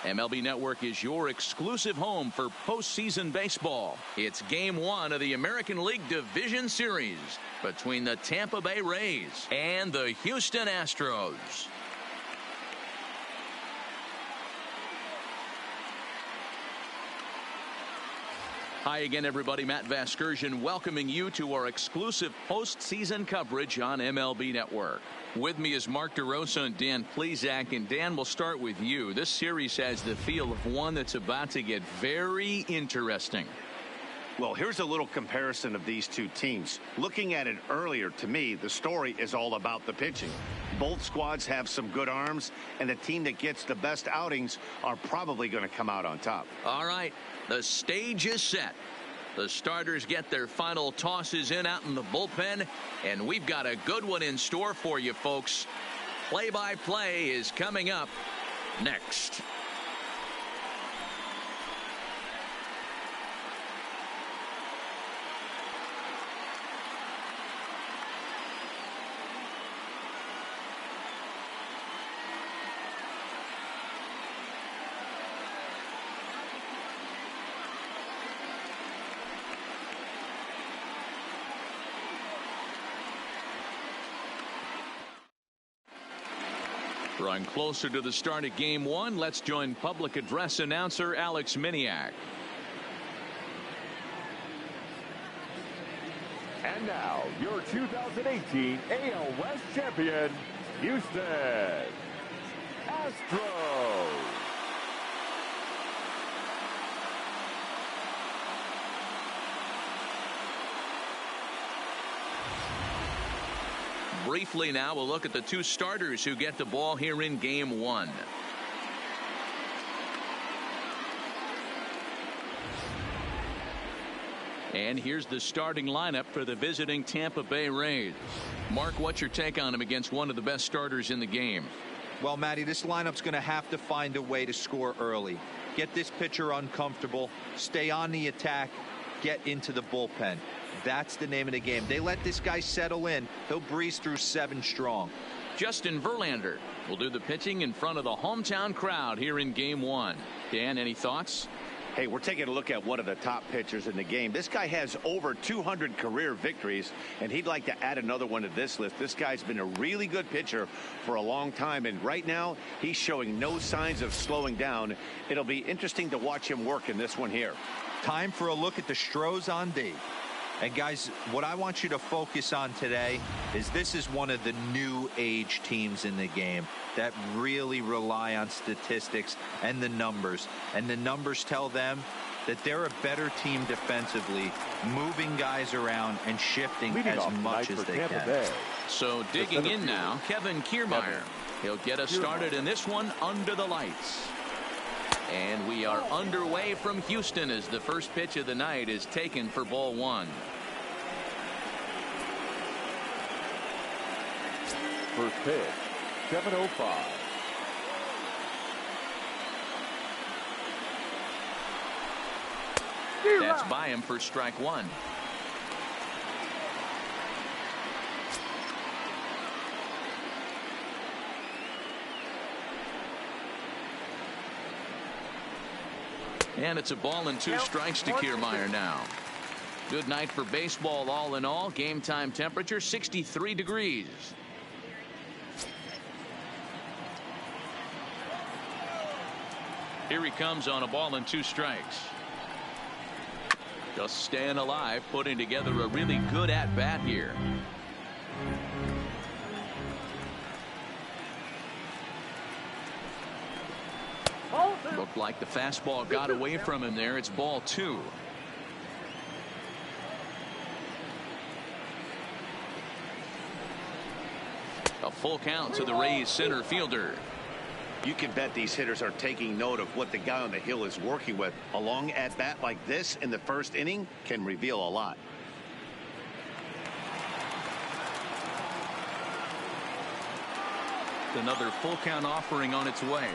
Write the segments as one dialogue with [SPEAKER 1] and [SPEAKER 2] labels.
[SPEAKER 1] MLB Network is your exclusive home for postseason baseball. It's Game 1 of the American League Division Series between the Tampa Bay Rays and the Houston Astros. Hi again, everybody. Matt Vasgersian welcoming you to our exclusive postseason coverage on MLB Network. With me is Mark DeRosa and Dan Plesac. And Dan, we'll start with you. This series has the feel of one that's about to get very interesting.
[SPEAKER 2] Well, here's a little comparison of these two teams. Looking at it earlier, to me, the story is all about the pitching. Both squads have some good arms, and the team that gets the best outings are probably going to come out on top.
[SPEAKER 1] All right, the stage is set. The starters get their final tosses in out in the bullpen, and we've got a good one in store for you, folks. Play-by-play is coming up next. Drawing closer to the start of Game 1, let's join public address announcer Alex Miniak.
[SPEAKER 3] And now, your 2018 AL West champion, Houston Astros.
[SPEAKER 1] Briefly now, we'll look at the two starters who get the ball here in Game 1. And here's the starting lineup for the visiting Tampa Bay Rays. Mark, what's your take on him against one of the best starters in the game?
[SPEAKER 4] Well, Matty, this lineup's going to have to find a way to score early. Get this pitcher uncomfortable, stay on the attack, get into the bullpen. That's the name of the game. They let this guy settle in. He'll breeze through 7 strong.
[SPEAKER 1] Justin Verlander will do the pitching in front of the hometown crowd here in Game 1. Dan, any thoughts?
[SPEAKER 2] Hey, we're taking a look at one of the top pitchers in the game. This guy has over 200 career victories, and he'd like to add another one to this list. This guy's been a really good pitcher for a long time, and right now he's showing no signs of slowing down. It'll be interesting to watch him work in this one here.
[SPEAKER 4] Time for a look at the Astros on D. And guys, what I want you to focus on today is this is one of the new age teams in the game that really rely on statistics and the numbers. And the numbers tell them that they're a better team defensively, moving guys around and shifting as much as they can.
[SPEAKER 1] So digging in now, Kevin Kiermaier. He'll get us started in this one under the lights. And we are underway from Houston as the first pitch of the night is taken for ball 1.
[SPEAKER 3] First pitch, 7:05.
[SPEAKER 1] That's by him for strike 1. And it's a ball and 2 strikes to Kiermaier now. Good night for baseball all in all. Game time temperature 63 degrees. Here he comes on a ball and 2 strikes. Just staying alive, putting together a really good at-bat here. Looked like the fastball got away from him there. It's ball 2. A full count to the Rays center fielder.
[SPEAKER 2] You can bet these hitters are taking note of what the guy on the hill is working with. A long at-bat like this in the first inning can reveal a lot.
[SPEAKER 1] Another full count offering on its way.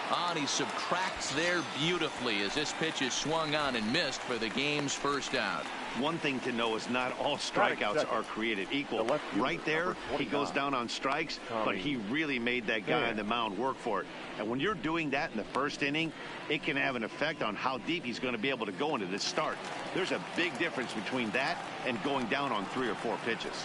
[SPEAKER 1] And he subtracts there beautifully as this pitch is swung on and missed for the game's first out.
[SPEAKER 2] One thing to know is not all strikeouts are created equal. Right there, he goes down on strikes, but he really made that guy on the mound work for it. And when you're doing that in the first inning, it can have an effect on how deep he's going to be able to go into this start. There's a big difference between that and going down on 3 or 4 pitches.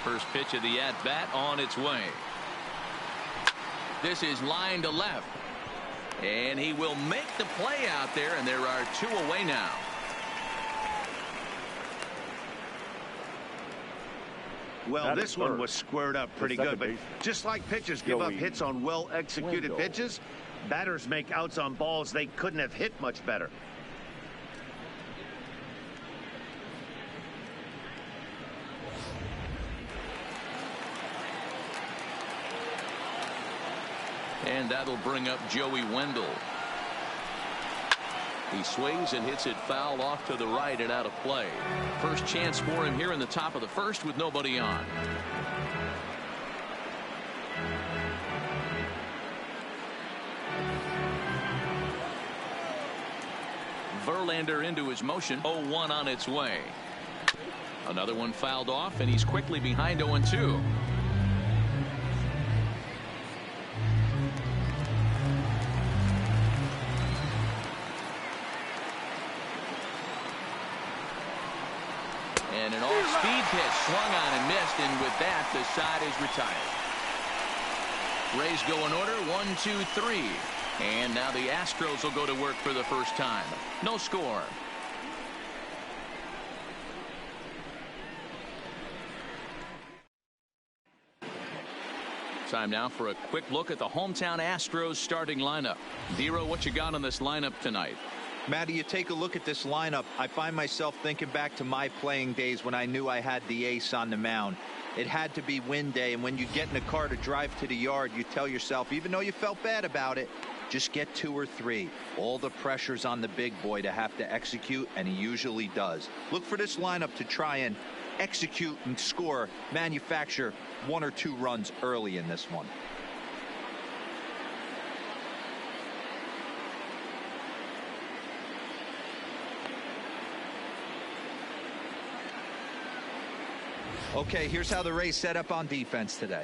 [SPEAKER 1] First pitch of the at-bat on its way. This is line to left. And he will make the play out there, and there are 2 away now.
[SPEAKER 2] Well, this one was squared up pretty good, but just like pitchers give up hits on well-executed pitches, batters make outs on balls they couldn't have hit much better.
[SPEAKER 1] And that'll bring up Joey Wendell. He swings and hits it foul off to the right and out of play. First chance for him here in the top of the first with nobody on. Verlander into his motion. 0-1 on its way. Another one fouled off, and he's quickly behind 0-2. And an off-speed pitch swung on and missed, and with that, the side is retired. Rays go in order, 1-2-3. And now the Astros will go to work for the first time. No score. Time now for a quick look at the hometown Astros starting lineup. Dero, what you got on this lineup tonight?
[SPEAKER 4] Matty, you take a look at this lineup. I find myself thinking back to my playing days when I knew I had the ace on the mound. It had to be win day, and when you get in a car to drive to the yard, you tell yourself, even though you felt bad about it, just get 2 or 3. All the pressure's on the big boy to have to execute, and he usually does. Look for this lineup to try and execute and score, manufacture 1 or 2 runs early in this one. Okay, here's how the Rays set up on defense today.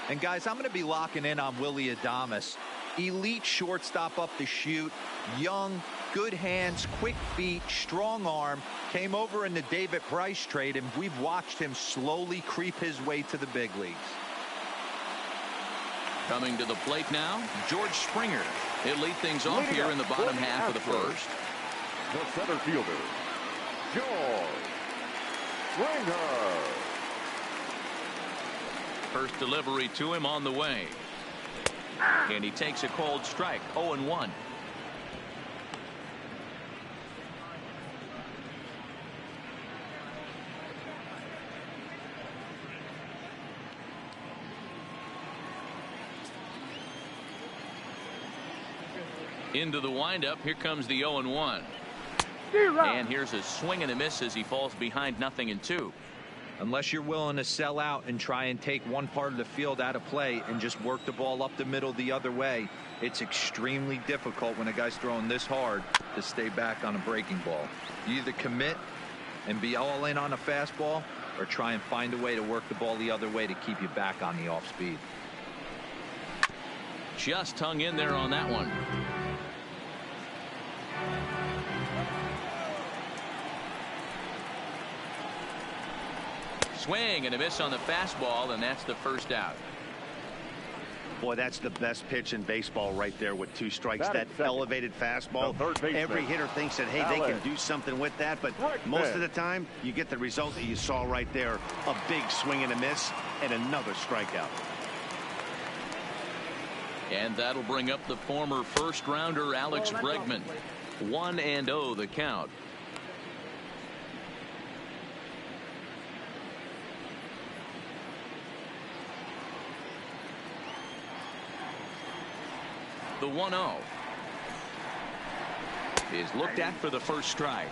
[SPEAKER 4] And guys, I'm going to be locking in on Willy Adames. Elite shortstop up the chute, young, good hands, quick feet, strong arm. Came over in the David Price trade, and we've watched him slowly creep his way to the big leagues.
[SPEAKER 1] Coming to the plate now, George Springer. He'll lead things off here in the bottom half of the first.
[SPEAKER 3] The center fielder, George Springer.
[SPEAKER 1] First delivery to him on the way. And he takes a cold strike. 0-1. Into the windup. Here comes the 0-1. And here's a swing and a miss as he falls behind 0-2.
[SPEAKER 4] Unless you're willing to sell out and try and take one part of the field out of play and just work the ball up the middle the other way, it's extremely difficult when a guy's throwing this hard to stay back on a breaking ball. You either commit and be all in on a fastball or try and find a way to work the ball the other way to keep you back on the off speed.
[SPEAKER 1] Just hung in there on that one. Swing and a miss on the fastball, and that's the first out.
[SPEAKER 2] Boy, that's the best pitch in baseball right there with 2 strikes. That elevated fastball. Every hitter thinks that, hey, they can do something with that, but most of the time you get the result that you saw right there. A big swing and a miss and another strikeout.
[SPEAKER 1] And that'll bring up the former first rounder Alex Bregman. 1-0 the count. The 1-0 is looked at for the first strike.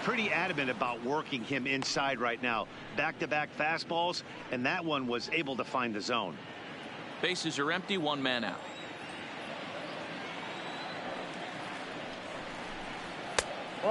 [SPEAKER 2] Pretty adamant about working him inside right now. Back-to-back fastballs, and that one was able to find the zone.
[SPEAKER 1] Bases are empty, one man out.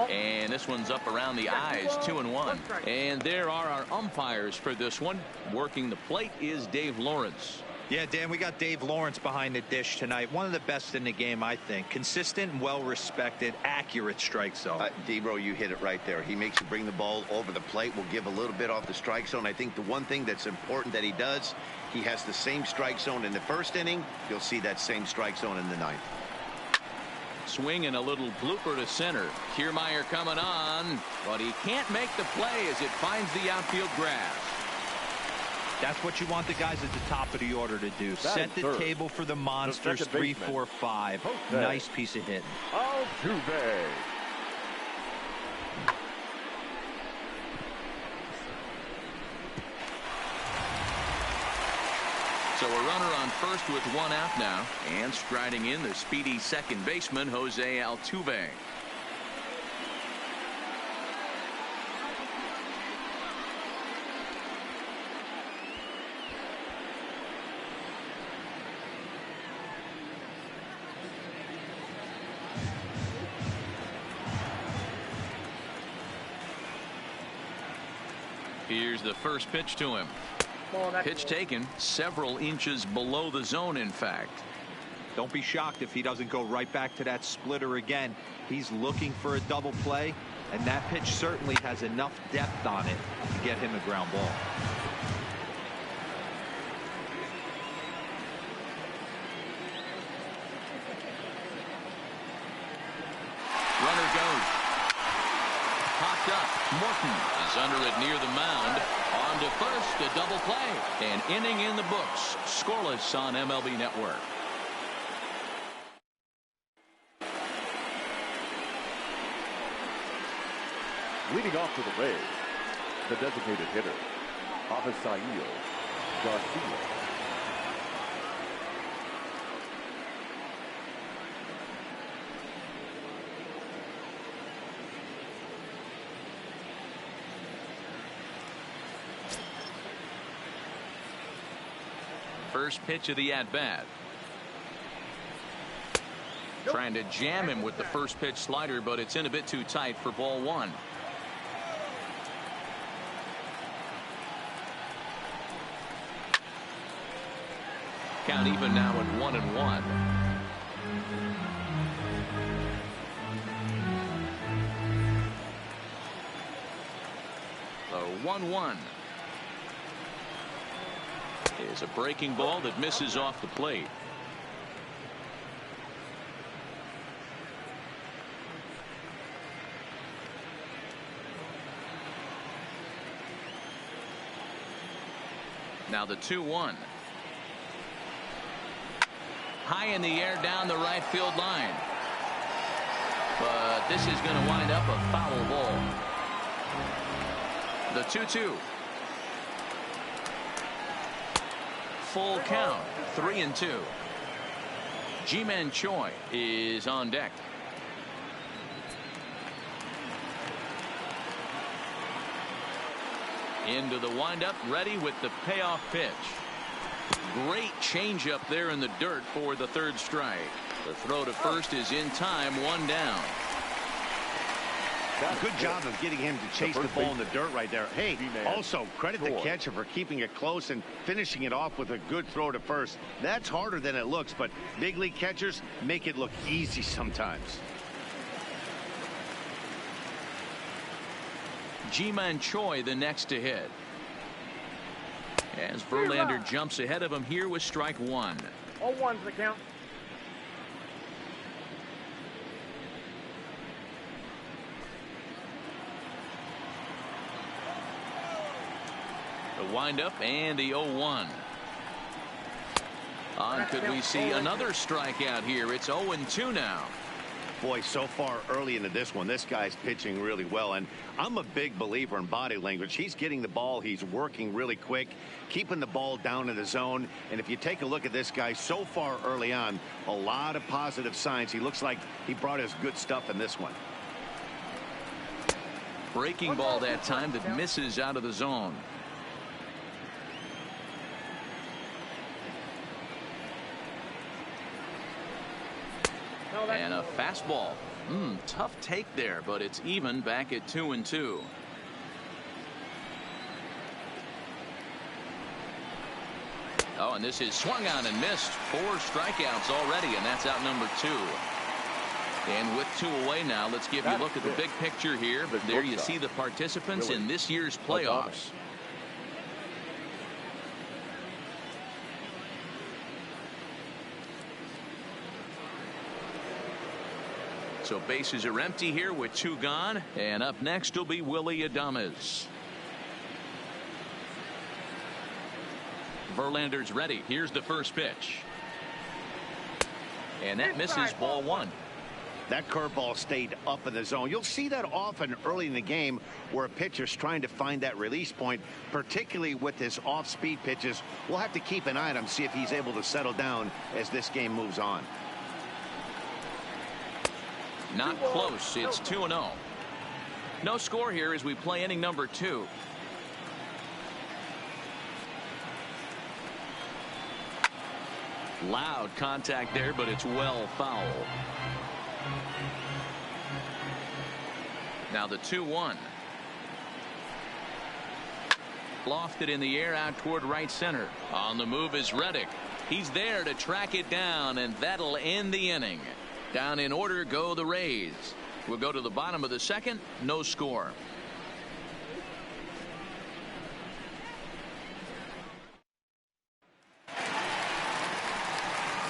[SPEAKER 1] And this one's up around the eyes, 2-1. And there are our umpires for this one. Working the plate is Dave Lawrence.
[SPEAKER 4] Yeah, Dan, we got Dave Lawrence behind the dish tonight. One of the best in the game, I think. Consistent, well-respected, accurate strike zone.
[SPEAKER 5] Debro, you hit it right there. He makes you bring the ball over the plate. Will give a little bit off the strike zone. I think the one thing that's important that he does, he has the same strike zone in the first inning. You'll see that same strike zone in the ninth.
[SPEAKER 1] Swing and a little blooper to center. Kiermaier coming on, but he can't make the play as it finds the outfield grass.
[SPEAKER 4] That's what you want the guys at the top of the order to do. Set the table for the monsters. 3, 4, 5. Nice piece of hitting.
[SPEAKER 3] Altuve.
[SPEAKER 1] So a runner on first with one out now, and striding in the speedy second baseman Jose Altuve. Here's the first pitch to him. Pitch taken several inches below the zone, in fact.
[SPEAKER 4] Don't be shocked if he doesn't go right back to that splitter again. He's looking for a double play, and that pitch certainly has enough depth on it to get him a ground ball.
[SPEAKER 1] Runner goes. Popped up. Morton is under it near the mound. On to first, a double play. An inning in the books. Scoreless on MLB Network.
[SPEAKER 3] Leading off for the Rays, the designated hitter, Avisaíl Garcia.
[SPEAKER 1] First pitch of the at-bat. Trying to jam him with the first pitch slider, but it's in a bit too tight for ball one. Count even now at 1-1. The 1-1 is a breaking ball that misses off the plate. Now the 2-1. High in the air down the right field line. But this is going to wind up a foul ball. The 2-2. Full count, 3-2. Ji-Man Choi is on deck. Into the windup, ready with the payoff pitch. Great changeup there in the dirt for the third strike. The throw to first is in time, one down.
[SPEAKER 2] Good job of getting him to chase the ball in the dirt right there. Hey, also credit the catcher for keeping it close and finishing it off with a good throw to first. That's harder than it looks, but big league catchers make it look easy sometimes.
[SPEAKER 1] Ji-Man Choi the next to hit. As Verlander jumps ahead of him here with strike one.
[SPEAKER 6] 0-1's the count.
[SPEAKER 1] The windup and the 0-1. On could we see another strikeout here? It's 0-2 now.
[SPEAKER 2] Boy, so far early into this one, this guy's pitching really well, and I'm a big believer in body language. He's getting the ball, he's working really quick, keeping the ball down in the zone, and if you take a look at this guy so far early on, a lot of positive signs. He looks like he brought his good stuff in this one.
[SPEAKER 1] Breaking ball that time that misses out of the zone. And a fastball. Tough take there, but it's even back at 2-2. Oh, and this is swung on and missed. 4 strikeouts already, and that's out number 2. And with 2 away now, let's give you a look at the big picture here. There you see the participants in this year's playoffs. So bases are empty here with 2 gone. And up next will be Willy Adames. Verlander's ready. Here's the first pitch. And that misses, ball 1.
[SPEAKER 2] That curveball stayed up in the zone. You'll see that often early in the game where a pitcher's trying to find that release point, particularly with his off-speed pitches. We'll have to keep an eye on him, see if he's able to settle down as this game moves on.
[SPEAKER 1] Not close. It's 2-0. No score here as we play inning number 2. Loud contact there, but it's well foul. Now the 2-1. Lofted in the air out toward right center. On the move is Reddick. He's there to track it down, and that'll end the inning. Down in order go the Rays. We'll go to the bottom of the second. No score.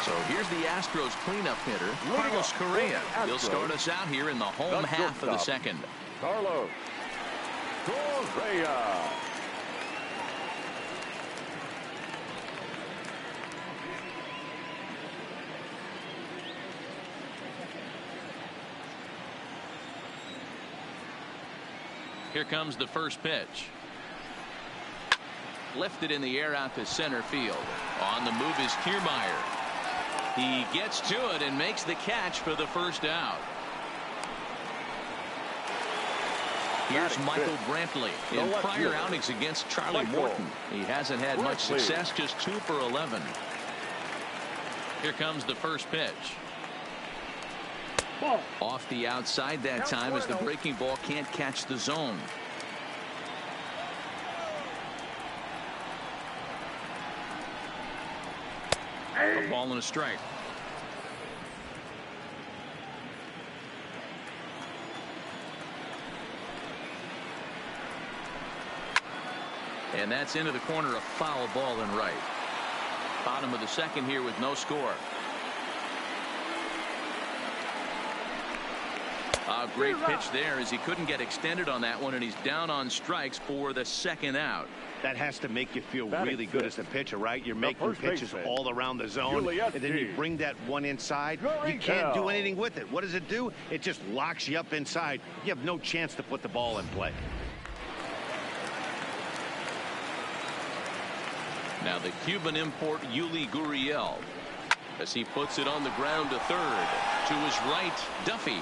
[SPEAKER 1] So here's the Astros cleanup hitter, Carlos Correa. He'll start us out here in the home half of the second.
[SPEAKER 3] Carlos Correa.
[SPEAKER 1] Here comes the first pitch. Lifted in the air out to center field. On the move is Kiermaier. He gets to it and makes the catch for the first out. Here's Michael Brantley. In prior outings against Charlie Morton, he hasn't had much success, just 2 for 11. Here comes the first pitch. Off the outside that time as the breaking ball can't catch the zone. A ball and a strike. And that's into the corner, a foul ball and right. Bottom of the second here with no score. A great pitch there as he couldn't get extended on that one, and he's down on strikes for the second out.
[SPEAKER 2] That has to make you feel really good as a pitcher, right? You're making pitches all around the zone, and then you bring that one inside. You can't do anything with it. What does it do? It just locks you up inside. You have no chance to put the ball in play.
[SPEAKER 1] Now the Cuban import Yuli Gurriel as he puts it on the ground to third. To his right, Duffy.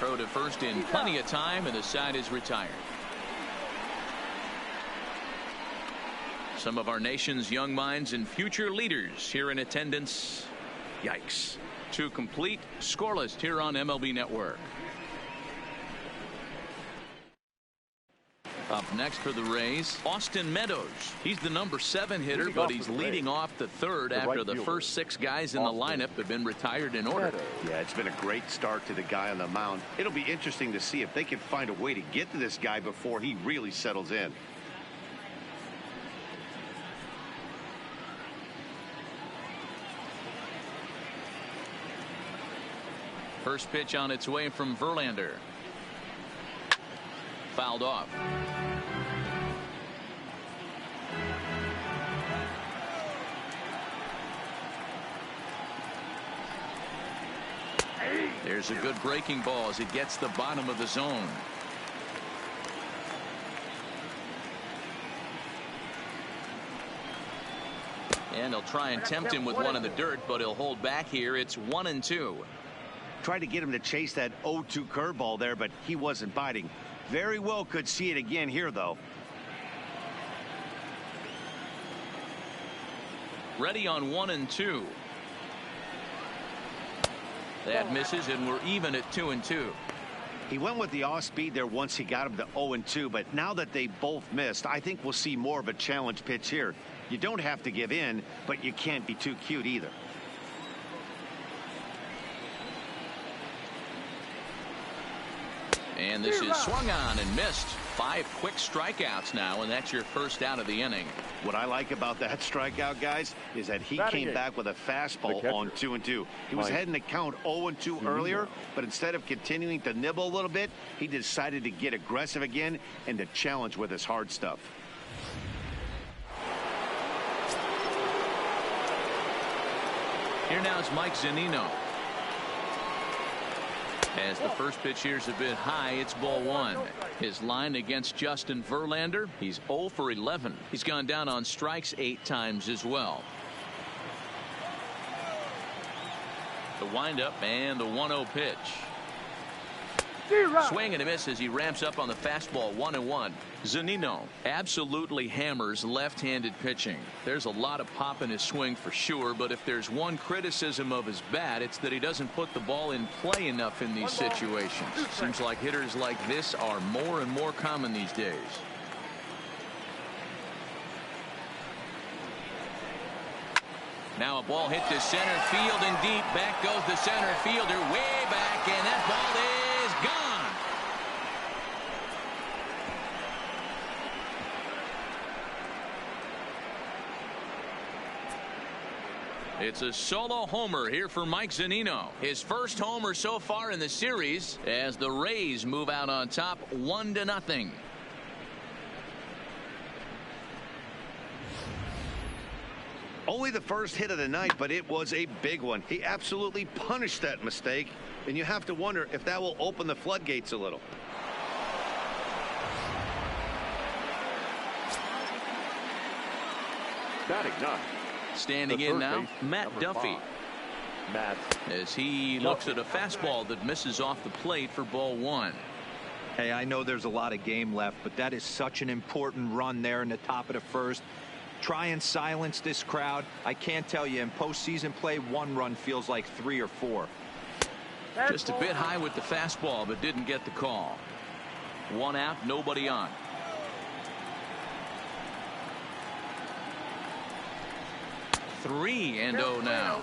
[SPEAKER 1] Throw to first in plenty of time, and the side is retired. Some of our nation's young minds and future leaders here in attendance. Yikes. 2 complete, scoreless here on MLB Network. Up next for the Rays, Austin Meadows. He's the number 7 hitter, but he's leading off the third after the first 6 guys in the lineup have been retired in order.
[SPEAKER 2] Yeah, it's been a great start to the guy on the mound. It'll be interesting to see if they can find a way to get to this guy before he really settles in.
[SPEAKER 1] First pitch on its way from Verlander. Fouled off. There's a good breaking ball as it gets the bottom of the zone. And he'll try and tempt him with one in the dirt, but he'll hold back here. It's 1-2.
[SPEAKER 2] Tried to get him to chase that 0-2 curveball there, but he wasn't biting. Very well could see it again here, though.
[SPEAKER 1] Ready on 1-2. That misses, and we're even at 2-2.
[SPEAKER 2] He went with the off speed there once he got him to 0-2, but now that they both missed, I think we'll see more of a challenge pitch here. You don't have to give in, but you can't be too cute either.
[SPEAKER 1] And this is swung on and missed. 5 quick strikeouts now, and that's your first out of the inning.
[SPEAKER 2] What I like about that strikeout, guys, is that he came back with a fastball on 2-2. He was heading to count 0-2 earlier, but instead of continuing to nibble a little bit, he decided to get aggressive again and to challenge with his hard stuff.
[SPEAKER 1] Here now is Mike Zunino. As the first pitch here's a bit high, it's ball 1. His line against Justin Verlander, he's 0 for 11. He's gone down on strikes 8 times as well. The windup and the 1-0 pitch. Swing and a miss as he ramps up on the fastball. 1-1. Zunino absolutely hammers left-handed pitching. There's a lot of pop in his swing for sure, but if there's one criticism of his bat, it's that he doesn't put the ball in play enough in these situations. Seems like hitters like this are more and more common these days. Now a ball hit to center field and deep. Back goes the center fielder way back, and that ball is gone. It's a solo homer here for Mike Zunino. His first homer so far in the series as the Rays move out on top 1-0.
[SPEAKER 2] Only the first hit of the night, but it was a big one. He absolutely punished that mistake, and you have to wonder if that will open the floodgates a little.
[SPEAKER 3] Batting 9.
[SPEAKER 1] Standing in now, Matt Duffy. As he looks at a fastball that misses off the plate for ball 1.
[SPEAKER 4] Hey, I know there's a lot of game left, but that is such an important run there in the top of the first. Try and silence this crowd. I can't tell you, in postseason play, 1 run feels like 3 or 4.
[SPEAKER 1] Just a bit high with the fastball, but didn't get the call. 1 out, nobody on. Three and 0 now.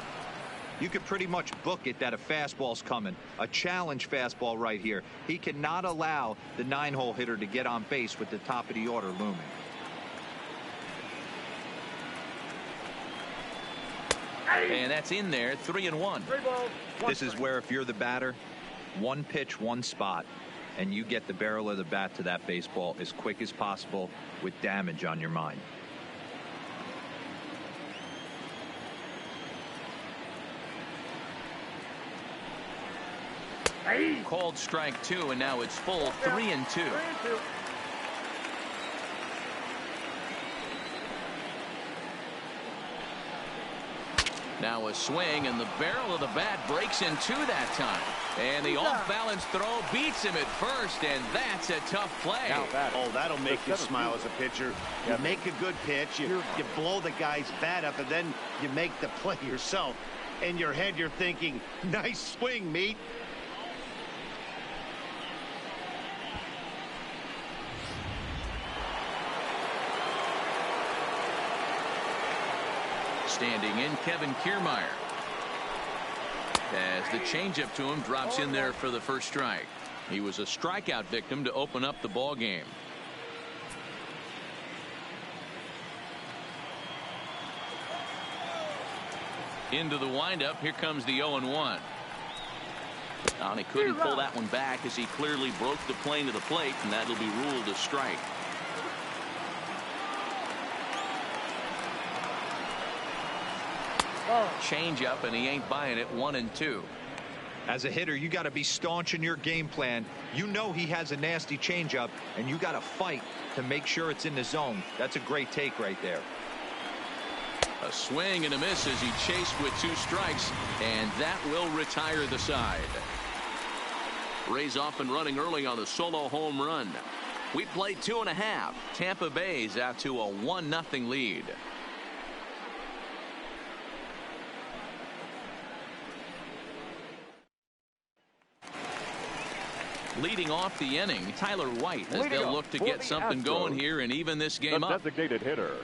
[SPEAKER 4] You could pretty much book it that a fastball's coming. A challenge fastball right here. He cannot allow the 9-hole hitter to get on base with the top of the order looming.
[SPEAKER 1] And that's in there. 3-1.
[SPEAKER 4] This is where if you're the batter, 1 pitch, 1 spot, and you get the barrel of the bat to that baseball as quick as possible with damage on your mind.
[SPEAKER 1] Called strike 2, and now it's full. 3-2. Now a swing, and the barrel of the bat breaks in 2 that time. And the off-balance throw beats him at first, and that's a tough play.
[SPEAKER 2] Oh, that'll make you smile as a pitcher. You make a good pitch, you blow the guy's bat up, and then you make the play yourself. In your head, you're thinking, nice swing, meat.
[SPEAKER 1] Standing in, Kevin Kiermaier. As the changeup to him drops in there for the first strike. He was a strikeout victim to open up the ball game. Into the windup. Here comes the 0-1. And he couldn't pull that one back as he clearly broke the plane to the plate, and that'll be ruled a strike. Change up, and he ain't buying it. 1-2.
[SPEAKER 4] As a hitter, you got to be staunch in your game plan. You know he has a nasty changeup, and you got to fight to make sure it's in the zone. That's a great take right there.
[SPEAKER 1] A swing and a miss as he chased with 2 strikes, and that will retire the side. Rays off and running early on a solo home run. We played 2.5. Tampa Bay's out to a 1-0 lead. Leading off the inning, Tyler White, as they'll look to get something going here and even this game up.
[SPEAKER 3] Designated hitter,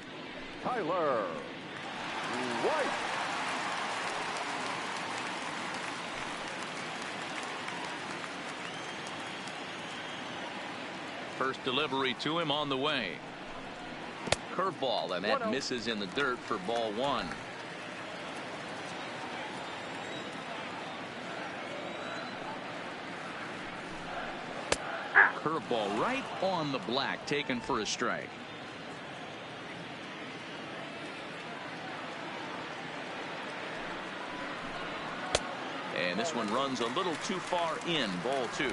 [SPEAKER 3] Tyler White.
[SPEAKER 1] First delivery to him on the way. Curveball, and that misses in the dirt for ball 1. Curveball right on the black, taken for a strike. And this one runs a little too far in, ball 2.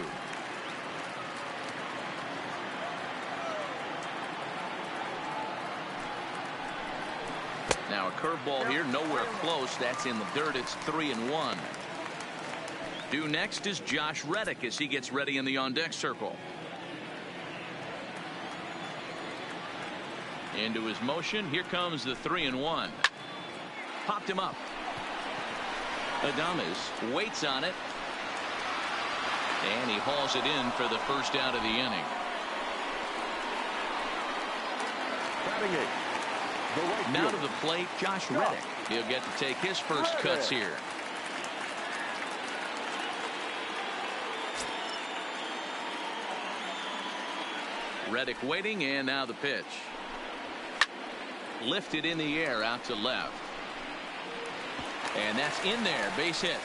[SPEAKER 1] Now a curveball here, nowhere close. That's in the dirt. It's 3-1. Due next is Josh Reddick as he gets ready in the on-deck circle. Into his motion. Here comes the 3-1. Popped him up. Adames waits on it. And he hauls it in for the first out of the inning.
[SPEAKER 3] Batting it.
[SPEAKER 1] Now to the plate, Josh Reddick. He'll get to take his first cuts here. Reddick waiting, and now the pitch. Lifted in the air out to left. And that's in there, base hit.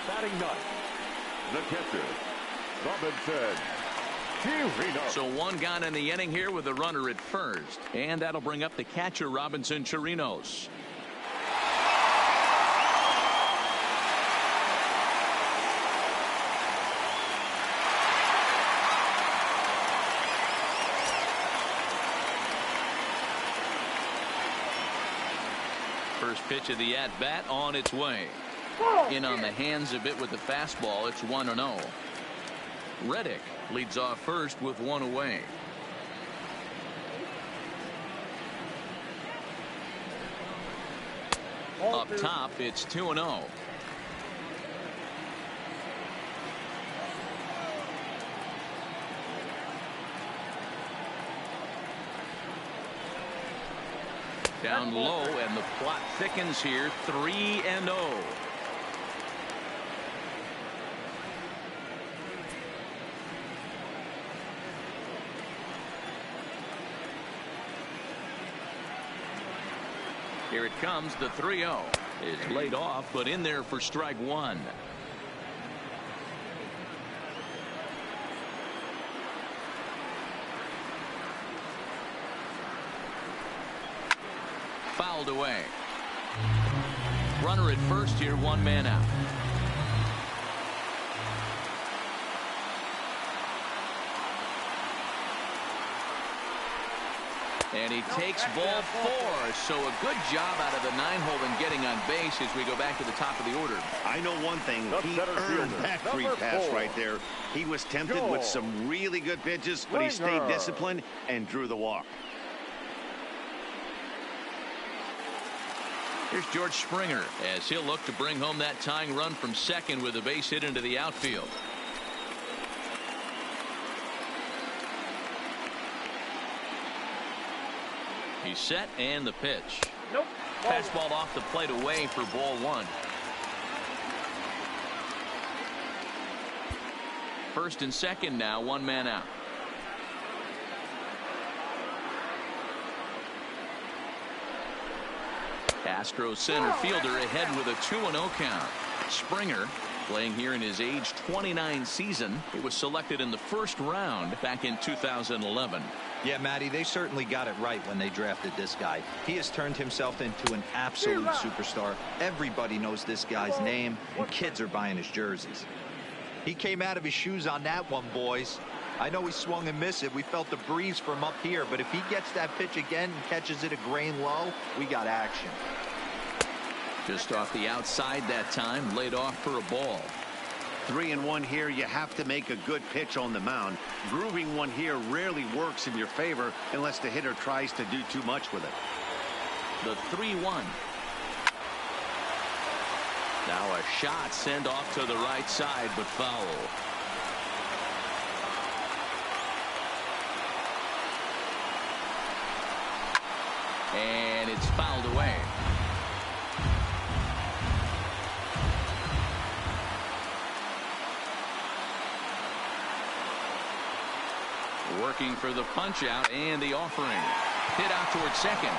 [SPEAKER 3] Batting ninth, the catcher, Robinson Chirinos.
[SPEAKER 1] So 1 gone in the inning here with a runner at first. And that'll bring up the catcher, Robinson Chirinos. First pitch of the at-bat on its way. In on the hands of it with the fastball. It's 1-0. Reddick leads off first with 1 away. Up top, it's 2-0. Down low, and the plot thickens here. 3-0. Here it comes. The 3-0 is laid off, but in there for strike 1. Fouled away. Runner at first here, 1 man out. And he takes ball 4. So a good job out of the 9-hole in getting on base as we go back to the top of the order.
[SPEAKER 2] I know one thing. He earned that free pass right there. He was tempted with some really good pitches, but he stayed disciplined and drew the walk.
[SPEAKER 1] Here's George Springer as he'll look to bring home that tying run from second with a base hit into the outfield. He's set, and the pitch.
[SPEAKER 3] Nope.
[SPEAKER 1] Fastball off the plate away for ball 1. First and second now, 1 man out. Astros center fielder ahead with a 2-0 count. Springer Playing here in his age 29 season. He was selected in the first round back in 2011.
[SPEAKER 4] Yeah, Matty, they certainly got it right when they drafted this guy. He has turned himself into an absolute superstar. Everybody knows this guy's name, and kids are buying his jerseys. He came out of his shoes on that one, boys. I know he swung and missed it. We felt the breeze from up here, but if he gets that pitch again and catches it a grain low, we got action.
[SPEAKER 1] Just off the outside that time, laid off for a ball.
[SPEAKER 2] 3-1 here. You have to make a good pitch on the mound. Grooving one here rarely works in your favor unless the hitter tries to do too much with it.
[SPEAKER 1] The 3-1. Now a shot sent off to the right side, but foul. And it's fouled away. Working for the punch out and the offering. Hit out towards second.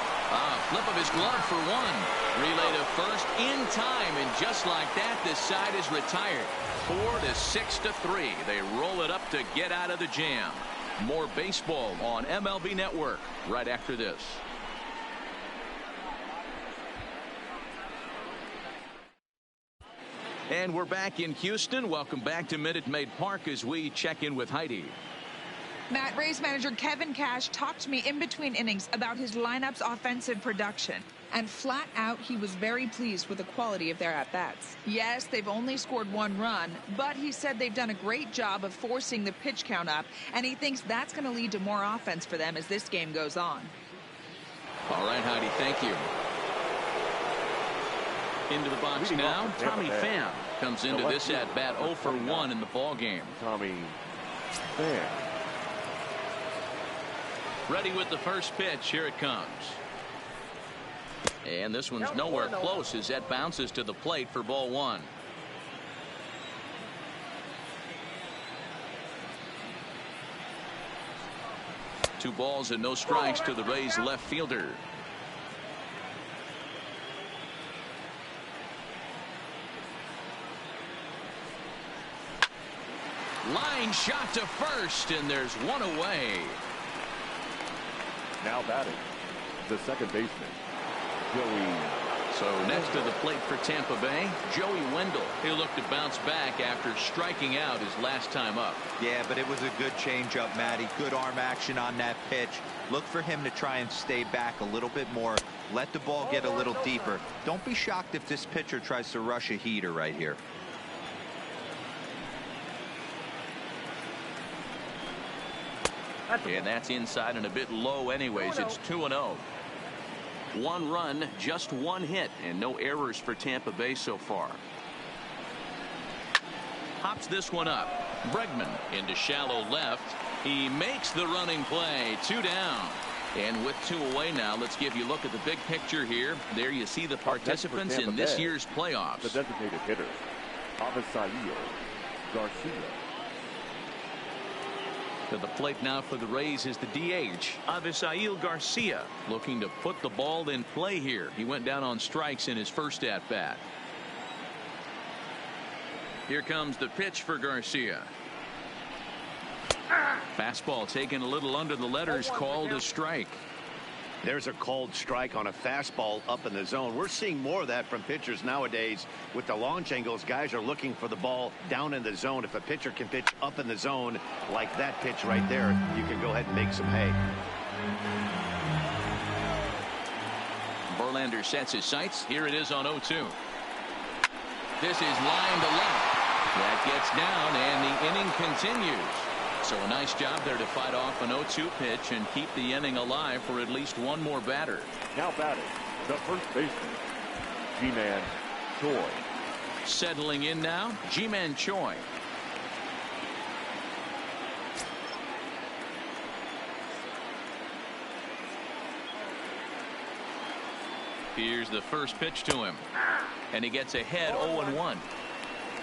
[SPEAKER 1] Flip of his glove for one. Relay to first in time, and just like that, this side is retired. 4-6-3. They roll it up to get out of the jam. More baseball on MLB Network right after this. And we're back in Houston. Welcome back to Minute Maid Park as we check in with Heidi.
[SPEAKER 6] Matt, Rays manager Kevin Cash talked to me in between innings about his lineup's offensive production. And flat out, he was very pleased with the quality of their at-bats. Yes, they've only scored one run, but he said they've done a great job of forcing the pitch count up, and he thinks that's going to lead to more offense for them as this game goes on.
[SPEAKER 1] All right, Heidi, thank you. Into the box now, Tommy Pham comes into this at-bat 0 for 1 in the ball game.
[SPEAKER 3] Tommy Pham.
[SPEAKER 1] Ready with the first pitch. Here it comes. And this one's nowhere close as that bounces to the plate for ball one. Two balls and no strikes to the Rays left fielder. Line shot to first, and there's one away.
[SPEAKER 3] Now batting, the second baseman, Joey.
[SPEAKER 1] So next to the plate for Tampa Bay, Joey Wendell. He'll look to bounce back after striking out his last time up.
[SPEAKER 4] Yeah, but it was a good changeup, Matty. Good arm action on that pitch. Look for him to try and stay back a little bit more. Let the ball get a little deeper. Don't be shocked if this pitcher tries to rush a heater right here.
[SPEAKER 1] And that's inside and a bit low anyways. It's 2-0. One run, just one hit, and no errors for Tampa Bay so far. Hops this one up. Bregman into shallow left. He makes the running play. 2 down. And with 2 away now, let's give you a look at the big picture here. There you see the participants in this year's playoffs.
[SPEAKER 3] The designated hitter, Avisaíl Garcia.
[SPEAKER 1] To the plate now for the Rays is the DH, Avisaíl Garcia, looking to put the ball in play here. He went down on strikes in his first at-bat. Here comes the pitch for Garcia. Fastball taken a little under the letters, called a strike.
[SPEAKER 2] There's a called strike on a fastball up in the zone. We're seeing more of that from pitchers nowadays. With the launch angles, guys are looking for the ball down in the zone. If a pitcher can pitch up in the zone like that pitch right there, you can go ahead and make some hay.
[SPEAKER 1] Verlander sets his sights. Here it is on 0-2. This is line to left. That gets down, and the inning continues. So a nice job there to fight off an 0-2 pitch and keep the inning alive for at least one more batter.
[SPEAKER 3] Now batting, the first baseman, Ji-Man Choi.
[SPEAKER 1] Settling in now, Ji-Man Choi. Here's the first pitch to him. And he gets ahead 0-1.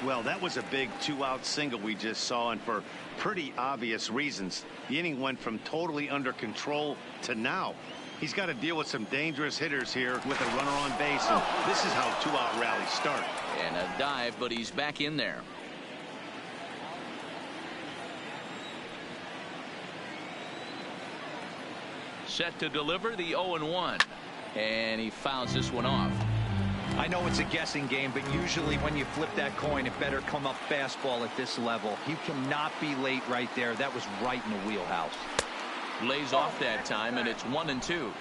[SPEAKER 2] Well, that was a big 2-out single we just saw, and for pretty obvious reasons. The inning went from totally under control to now He's got to deal with some dangerous hitters here with a runner on base. And this is how two-out rallies start.
[SPEAKER 1] And a dive, but he's back in there. Set to deliver the 0-1. And he fouls this one off.
[SPEAKER 4] I know it's a guessing game, but usually when you flip that coin, it better come up fastball at this level. You cannot be late right there. That was right in the wheelhouse.
[SPEAKER 1] Lays off that time, and it's 1-2.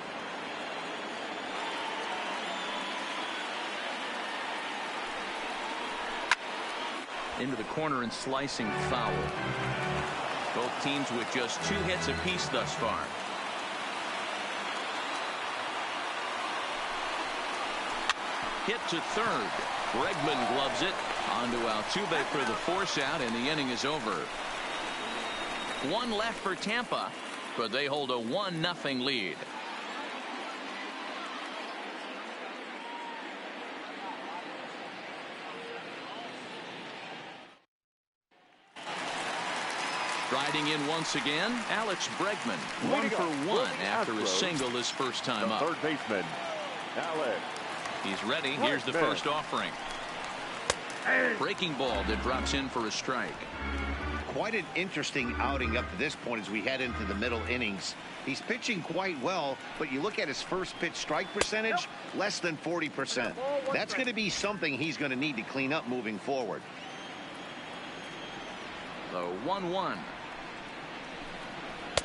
[SPEAKER 1] Into the corner and slicing foul. Both teams with just 2 hits apiece thus far. Hit to third. Bregman gloves it. On to Altuve for the force out, and the inning is over. 1 left for Tampa, but they hold a 1-0 lead. Riding in once again, Alex Bregman, 1 for 1 after a single his first time up.
[SPEAKER 3] Third baseman, Alex.
[SPEAKER 1] He's ready. Here's the first offering. Breaking ball that drops in for a strike.
[SPEAKER 2] Quite an interesting outing up to this point as we head into the middle innings. He's pitching quite well, but you look at his first pitch strike percentage, less than 40%. That's going to be something he's going to need to clean up moving forward.
[SPEAKER 1] The 1-1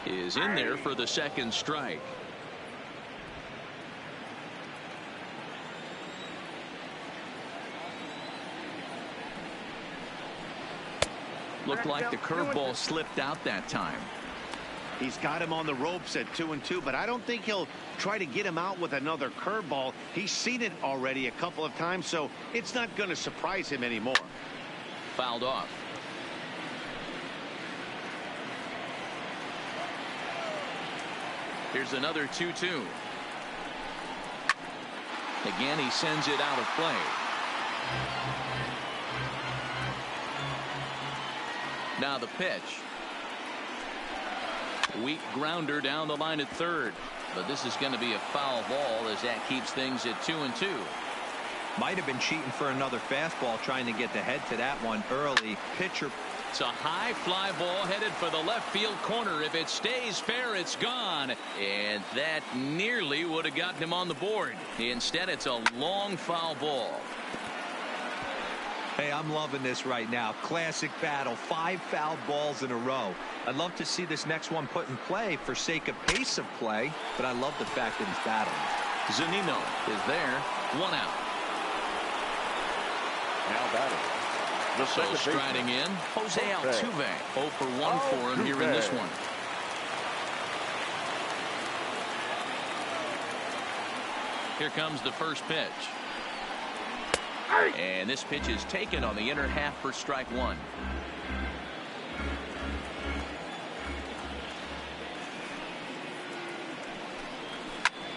[SPEAKER 1] is in there for the second strike. Looked like the curveball slipped out that time.
[SPEAKER 2] He's got him on the ropes at 2-2, but I don't think he'll try to get him out with another curveball. He's seen it already a couple of times, so it's not going to surprise him anymore.
[SPEAKER 1] Fouled off. Here's another 2-2. Again, he sends it out of play. Now the pitch. Weak grounder down the line at third. But this is going to be a foul ball as that keeps things at 2-2.
[SPEAKER 4] Might have been cheating for another fastball, trying to get the head to that one early. Pitcher.
[SPEAKER 1] It's a high fly ball headed for the left field corner. If it stays fair, it's gone. And that nearly would have gotten him on the board. Instead, it's a long foul ball.
[SPEAKER 4] Hey, I'm loving this right now. Classic battle. 5 foul balls in a row. I'd love to see this next one put in play for sake of pace of play, but I love the fact that he's battling.
[SPEAKER 1] Zunino is there. 1 out.
[SPEAKER 3] Now batting. The
[SPEAKER 1] So striding in, Jose Altuve. 0 for 1 for him here in this one. Here comes the first pitch. And this pitch is taken on the inner half for strike 1.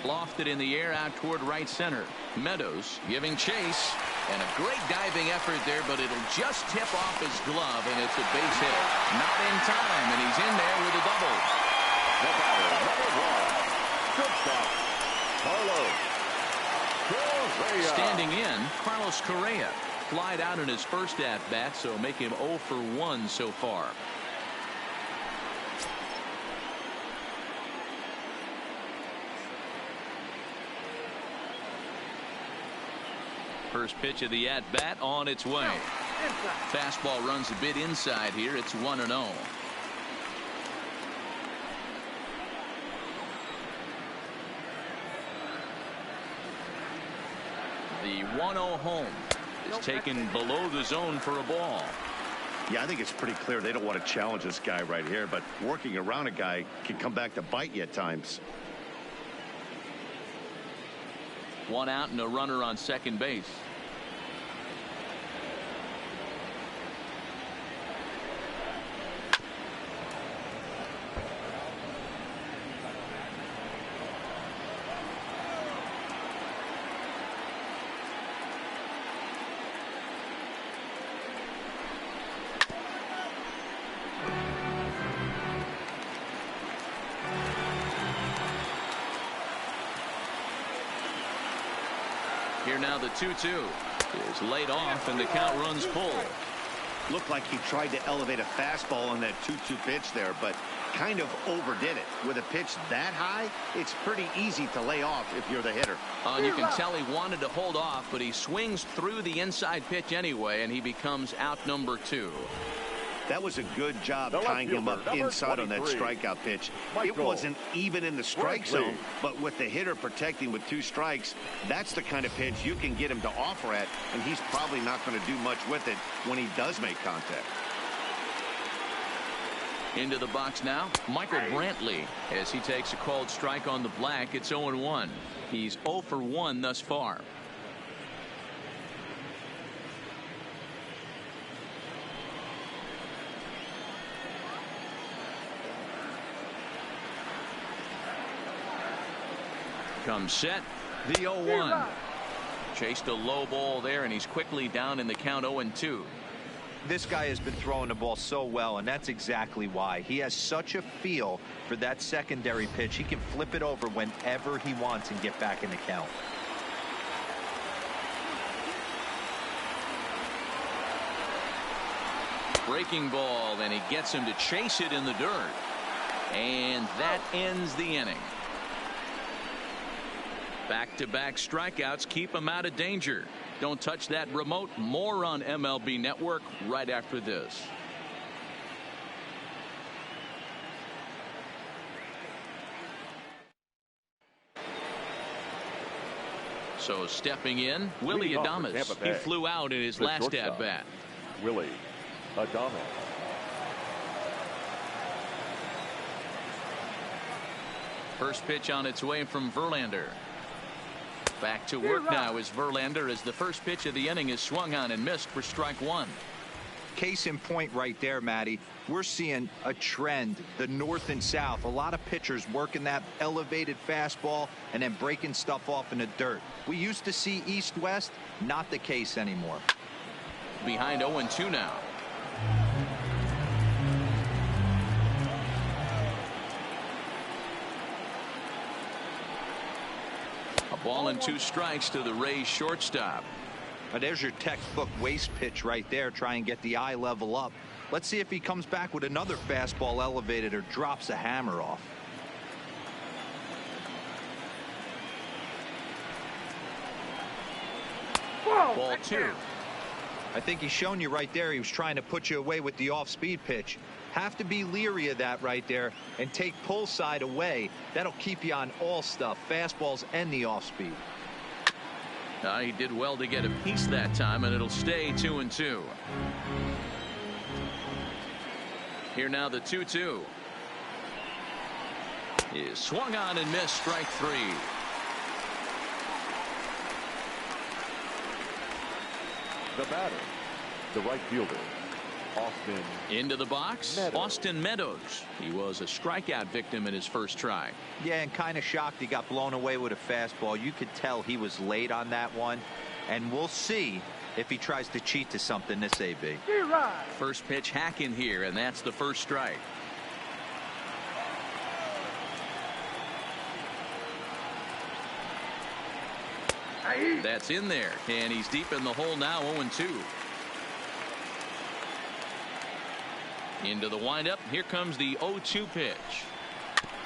[SPEAKER 1] Lofted in the air out toward right center. Meadows giving chase. And a great diving effort there, but it'll just tip off his glove, and it's a base hit. Not in time, and he's in there with a double.
[SPEAKER 3] The batter, number 1. Shortstop, Carlos Correa.
[SPEAKER 1] Standing in, Carlos Correa. Flied out in his first at-bat, so make him 0 for 1 so far. First pitch of the at-bat on its way. Fastball runs a bit inside here. It's 1-0. The 1-0 home is taken below the zone for a ball.
[SPEAKER 2] Yeah, I think it's pretty clear they don't want to challenge this guy right here, but working around a guy can come back to bite you at times.
[SPEAKER 1] 1 out and a runner on second base. Here now the 2-2 is laid off and the count runs full.
[SPEAKER 2] Looked like he tried to elevate a fastball on that 2-2 pitch there, but kind of overdid it. With a pitch that high, it's pretty easy to lay off if you're the hitter.
[SPEAKER 1] You can tell he wanted to hold off, but he swings through the inside pitch anyway, and he becomes out number 2.
[SPEAKER 2] That was a good job tying him up inside on that strikeout pitch. It wasn't even in the strike zone, but with the hitter protecting with 2 strikes, that's the kind of pitch you can get him to offer at, and he's probably not going to do much with it when he does make contact.
[SPEAKER 1] Into the box now, Michael Brantley, as he takes a called strike on the black. It's 0-1. He's 0 for 1 thus far. Comes set, the 0-1. Chased a low ball there, and he's quickly down in the count 0-2.
[SPEAKER 4] This guy has been throwing the ball so well, and that's exactly why. He has such a feel for that secondary pitch. He can flip it over whenever he wants and get back in the count.
[SPEAKER 1] Breaking ball, and he gets him to chase it in the dirt. And that ends the inning. Back-to-back strikeouts keep him out of danger. Don't touch that remote. More on MLB Network right after this. So stepping in, Willie Adames. He flew out in his last at-bat.
[SPEAKER 3] Willie Adames.
[SPEAKER 1] First pitch on its way from Verlander. Back to work now is Verlander, as the first pitch of the inning is swung on and missed for strike 1.
[SPEAKER 4] Case in point right there, Matty. We're seeing a trend, the north and south. A lot of pitchers working that elevated fastball and then breaking stuff off in the dirt. We used to see east-west, not the case anymore.
[SPEAKER 1] Behind 0-2 now. Ball and 2 strikes to the Rays shortstop.
[SPEAKER 4] There's your textbook waste pitch right there. Try and get the eye level up. Let's see if he comes back with another fastball elevated or drops a hammer off.
[SPEAKER 1] Ball 2.
[SPEAKER 4] I think he's shown you right there. He was trying to put you away with the off-speed pitch. Have to be leery of that right there and take pull side away. That'll keep you on all stuff, fastballs and the off speed.
[SPEAKER 1] He did well to get a piece that time, and it'll stay 2-2. Here now the 2-2 is swung on and missed, strike 3.
[SPEAKER 3] The batter, the right fielder, Austin.
[SPEAKER 1] Into the box,
[SPEAKER 3] Meadows.
[SPEAKER 1] Austin Meadows. He was a strikeout victim in his first try.
[SPEAKER 4] Yeah, and kind of shocked he got blown away with a fastball. You could tell he was late on that one, and we'll see if he tries to cheat to something this AB.
[SPEAKER 1] First pitch hack in here, and that's the first strike. That's in there, and he's deep in the hole now, 0-2. Into the windup. Here comes the 0-2 pitch.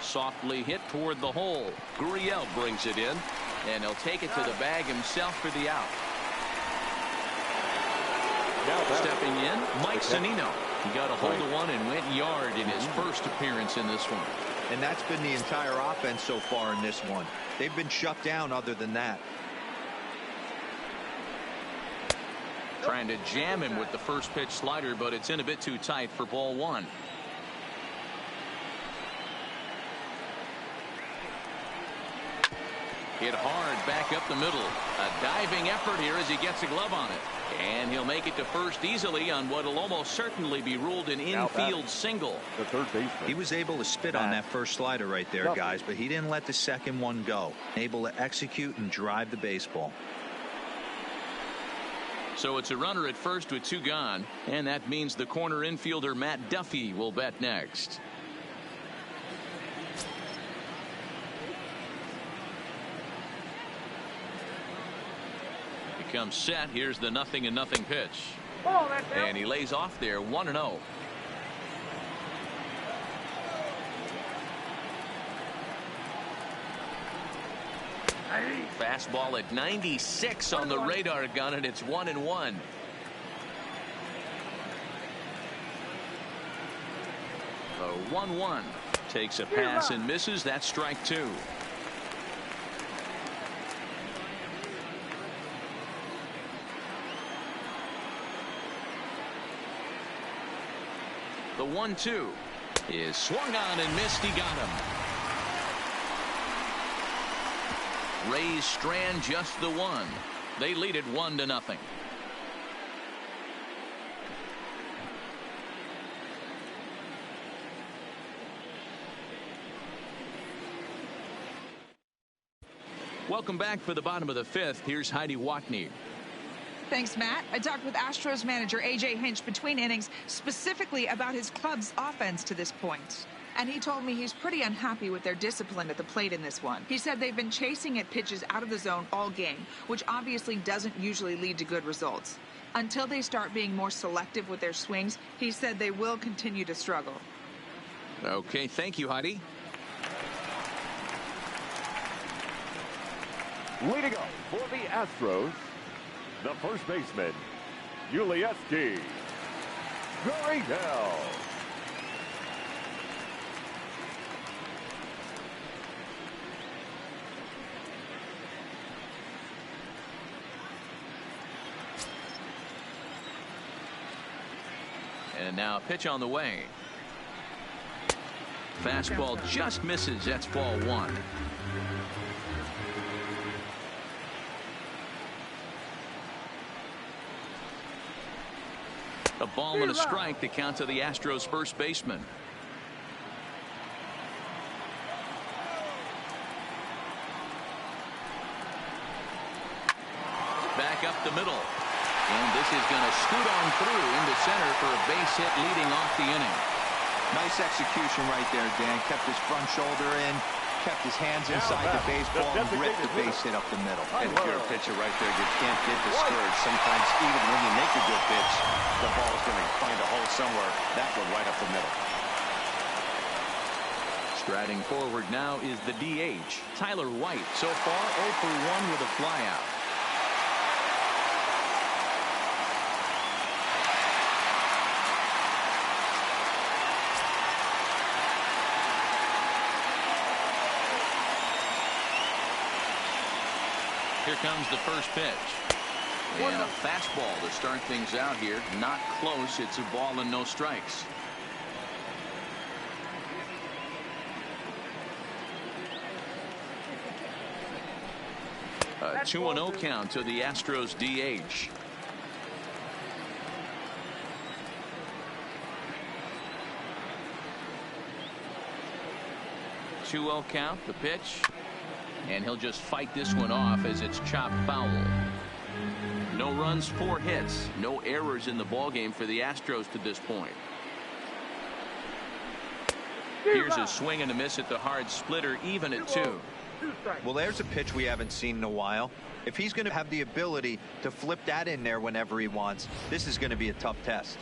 [SPEAKER 1] Softly hit toward the hole. Gurriel brings it in, and he'll take it to the bag himself for the out. Stepping in, Mike Zunino. He got a hold of one and went yard in his first appearance in this one.
[SPEAKER 4] And that's been the entire offense so far in this one. They've been shut down other than that.
[SPEAKER 1] Trying to jam him with the first pitch slider, but it's in a bit too tight for ball 1. Hit hard back up the middle. A diving effort here as he gets a glove on it. And he'll make it to first easily on what will almost certainly be ruled an infield single.
[SPEAKER 3] The third baseman.
[SPEAKER 4] He was able to spit on that first slider right there, guys, but he didn't let the second one go. Able to execute and drive the baseball.
[SPEAKER 1] So it's a runner at first with 2 gone, and that means the corner infielder Matt Duffy will bat next. Comes set. Here's the 0-0 pitch. And he lays off there 1-0. Fastball at 96 on the radar gun, and it's 1-1. The 1-1 takes a pass and misses. That's strike two. The 1-2 is swung on and missed. He got him. Rays strand just the one. They lead it 1-0. Welcome back for the bottom of the fifth. Here's Heidi Watney.
[SPEAKER 6] Thanks, Matt. I talked with Astros manager A.J. Hinch between innings specifically about his club's offense to this point. And he told me he's pretty unhappy with their discipline at the plate in this one. He said they've been chasing at pitches out of the zone all game, which obviously doesn't usually lead to good results. Until they start being more selective with their swings, he said they will continue to struggle.
[SPEAKER 1] Okay, thank you, Heidi.
[SPEAKER 3] Leading up for the Astros, the first baseman, Yulieski Gurriel.
[SPEAKER 1] And now a pitch on the way. Fastball just misses. That's ball one. A ball and a strike to count to the Astros first baseman. Back up the middle. And this is going to scoot on through into center for a base hit leading off the inning.
[SPEAKER 4] Nice execution right there, Dan. Kept his front shoulder in, kept his hands inside the baseball, and ripped the base hit up the middle.
[SPEAKER 2] And if you're a pitcher right there, you can't get discouraged. Sometimes even when you make a good pitch, the ball's going to find a hole somewhere. That one right up the middle.
[SPEAKER 1] Striding forward now is the DH, Tyler White. So far 0 for 1 with a flyout. Here comes the first pitch. And a fastball to start things out here. Not close. It's a ball and no strikes. A 2-0 count to the Astros DH. Two-0 count. The pitch. And he'll just fight this one off as it's chopped foul. No runs, 4 hits. No errors in the ballgame for the Astros to this point. Here's a swing and a miss at the hard splitter, even at 2.
[SPEAKER 4] Well, there's a pitch we haven't seen in a while. If he's going to have the ability to flip that in there whenever he wants, this is going to be a tough test.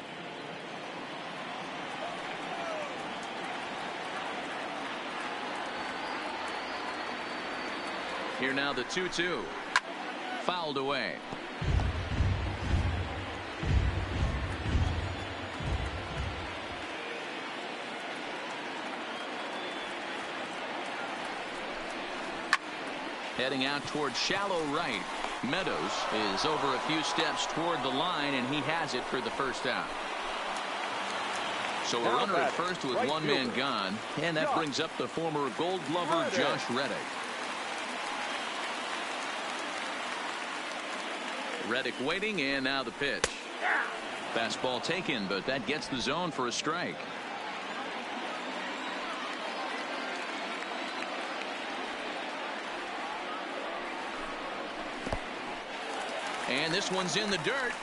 [SPEAKER 1] Here now the 2-2. Fouled away. Heading out toward shallow right. Meadows is over a few steps toward the line, and he has it for the first out. So a runner at first with one man gone, and that brings up the former Gold Glover Josh Reddick. Reddick waiting, and now the pitch. Fastball taken, but that gets the zone for a strike. And this one's in the dirt.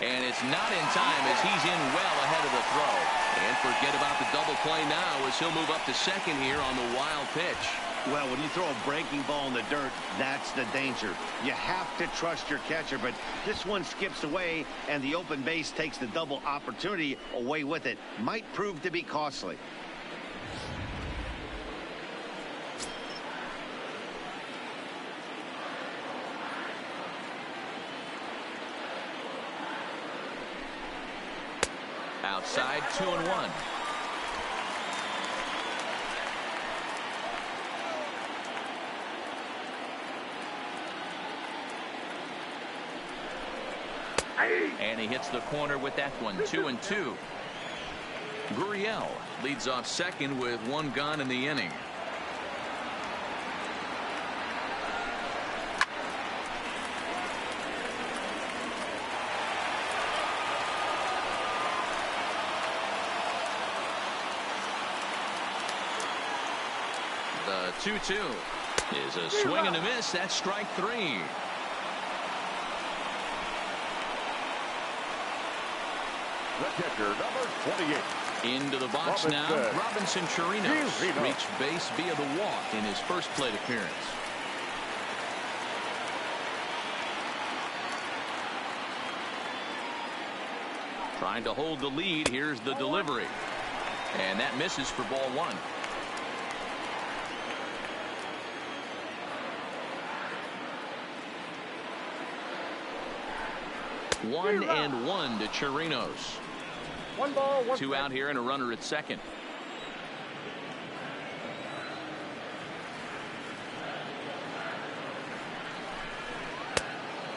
[SPEAKER 1] And it's not in time as he's in well ahead of the throw. And forget about the double play now as he'll move up to second here on the wild pitch.
[SPEAKER 2] Well, when you throw a breaking ball in the dirt, that's the danger. You have to trust your catcher, but this one skips away, and the open base takes the double opportunity away with it. Might prove to be costly.
[SPEAKER 1] Outside, 2-1. And he hits the corner with that one. 2-2. Gurriel leads off second with one gone in the inning. The 2-2 is a swing and a miss. That's strike three.
[SPEAKER 3] The catcher, number 28.
[SPEAKER 1] Into the box now. Robinson Chirinos reached base via the walk in his first plate appearance. Trying to hold the lead. Here's the delivery. And that misses for ball one. One and one to Chirinos.
[SPEAKER 3] 1 ball, 1
[SPEAKER 1] Two out here and a runner at second.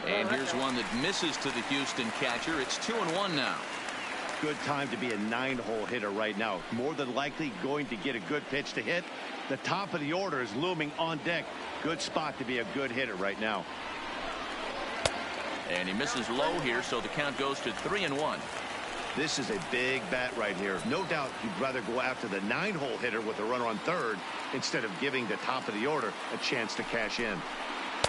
[SPEAKER 1] And here's one that misses to the Houston catcher. It's 2-1 now.
[SPEAKER 2] Good time to be a 9-hole hitter right now. More than likely going to get a good pitch to hit. The top of the order is looming on deck. Good spot to be a good hitter right now.
[SPEAKER 1] And he misses low here, so the count goes to 3-1.
[SPEAKER 2] This is a big bat right here. No doubt you'd rather go after the 9-hole hitter with a runner on third instead of giving the top of the order a chance to cash in.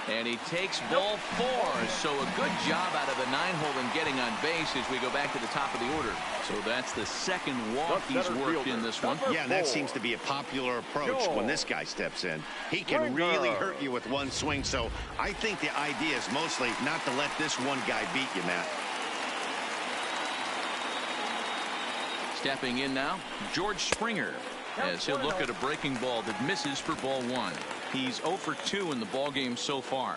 [SPEAKER 1] And he takes ball four. So a good job out of the 9-hole in getting on base as we go back to the top of the order. So that's the second walk he's worked in this one.
[SPEAKER 2] Yeah, and that seems to be a popular approach when this guy steps in. He can really hurt you with one swing. So I think the idea is mostly not to let this one guy beat you, Matt.
[SPEAKER 1] Stepping in now, George Springer, as he'll look at a breaking ball that misses for ball one. He's 0 for 2 in the ballgame so far.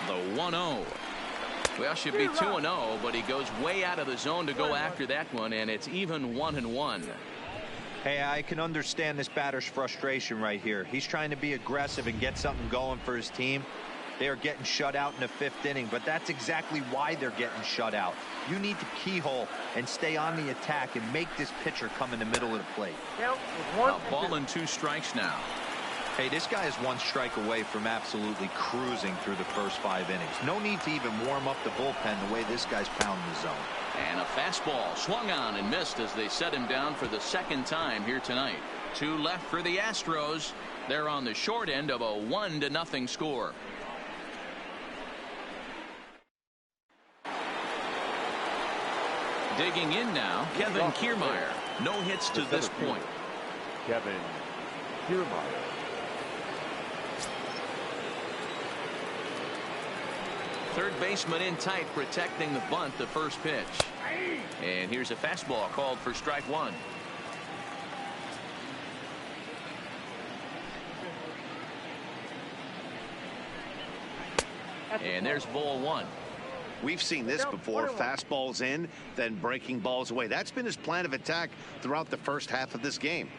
[SPEAKER 1] The 1-0. Well, should be 2-0, but he goes way out of the zone to go after that one, and it's even 1-1.
[SPEAKER 4] Hey, I can understand this batter's frustration right here. He's trying to be aggressive and get something going for his team. They are getting shut out in the 5th inning, but that's exactly why they're getting shut out. You need to keyhole and stay on the attack and make this pitcher come in the middle of the plate.
[SPEAKER 1] A ball and 2 strikes now.
[SPEAKER 4] Hey, this guy is 1 strike away from absolutely cruising through the first 5 innings. No need to even warm up the bullpen the way this guy's pounding the zone.
[SPEAKER 1] And a fastball swung on and missed as they set him down for the 2nd time here tonight. 2 left for the Astros. They're on the short end of a 1-0 score. Digging in now, Kevin Kiermaier. No hits to this point.
[SPEAKER 3] Kevin Kiermaier.
[SPEAKER 1] Third baseman in tight, protecting the bunt, the first pitch. And here's a fastball called for strike one. And there's ball one.
[SPEAKER 2] We've seen this before. Fastballs in, then breaking balls away. That's been his plan of attack throughout the first half of this game.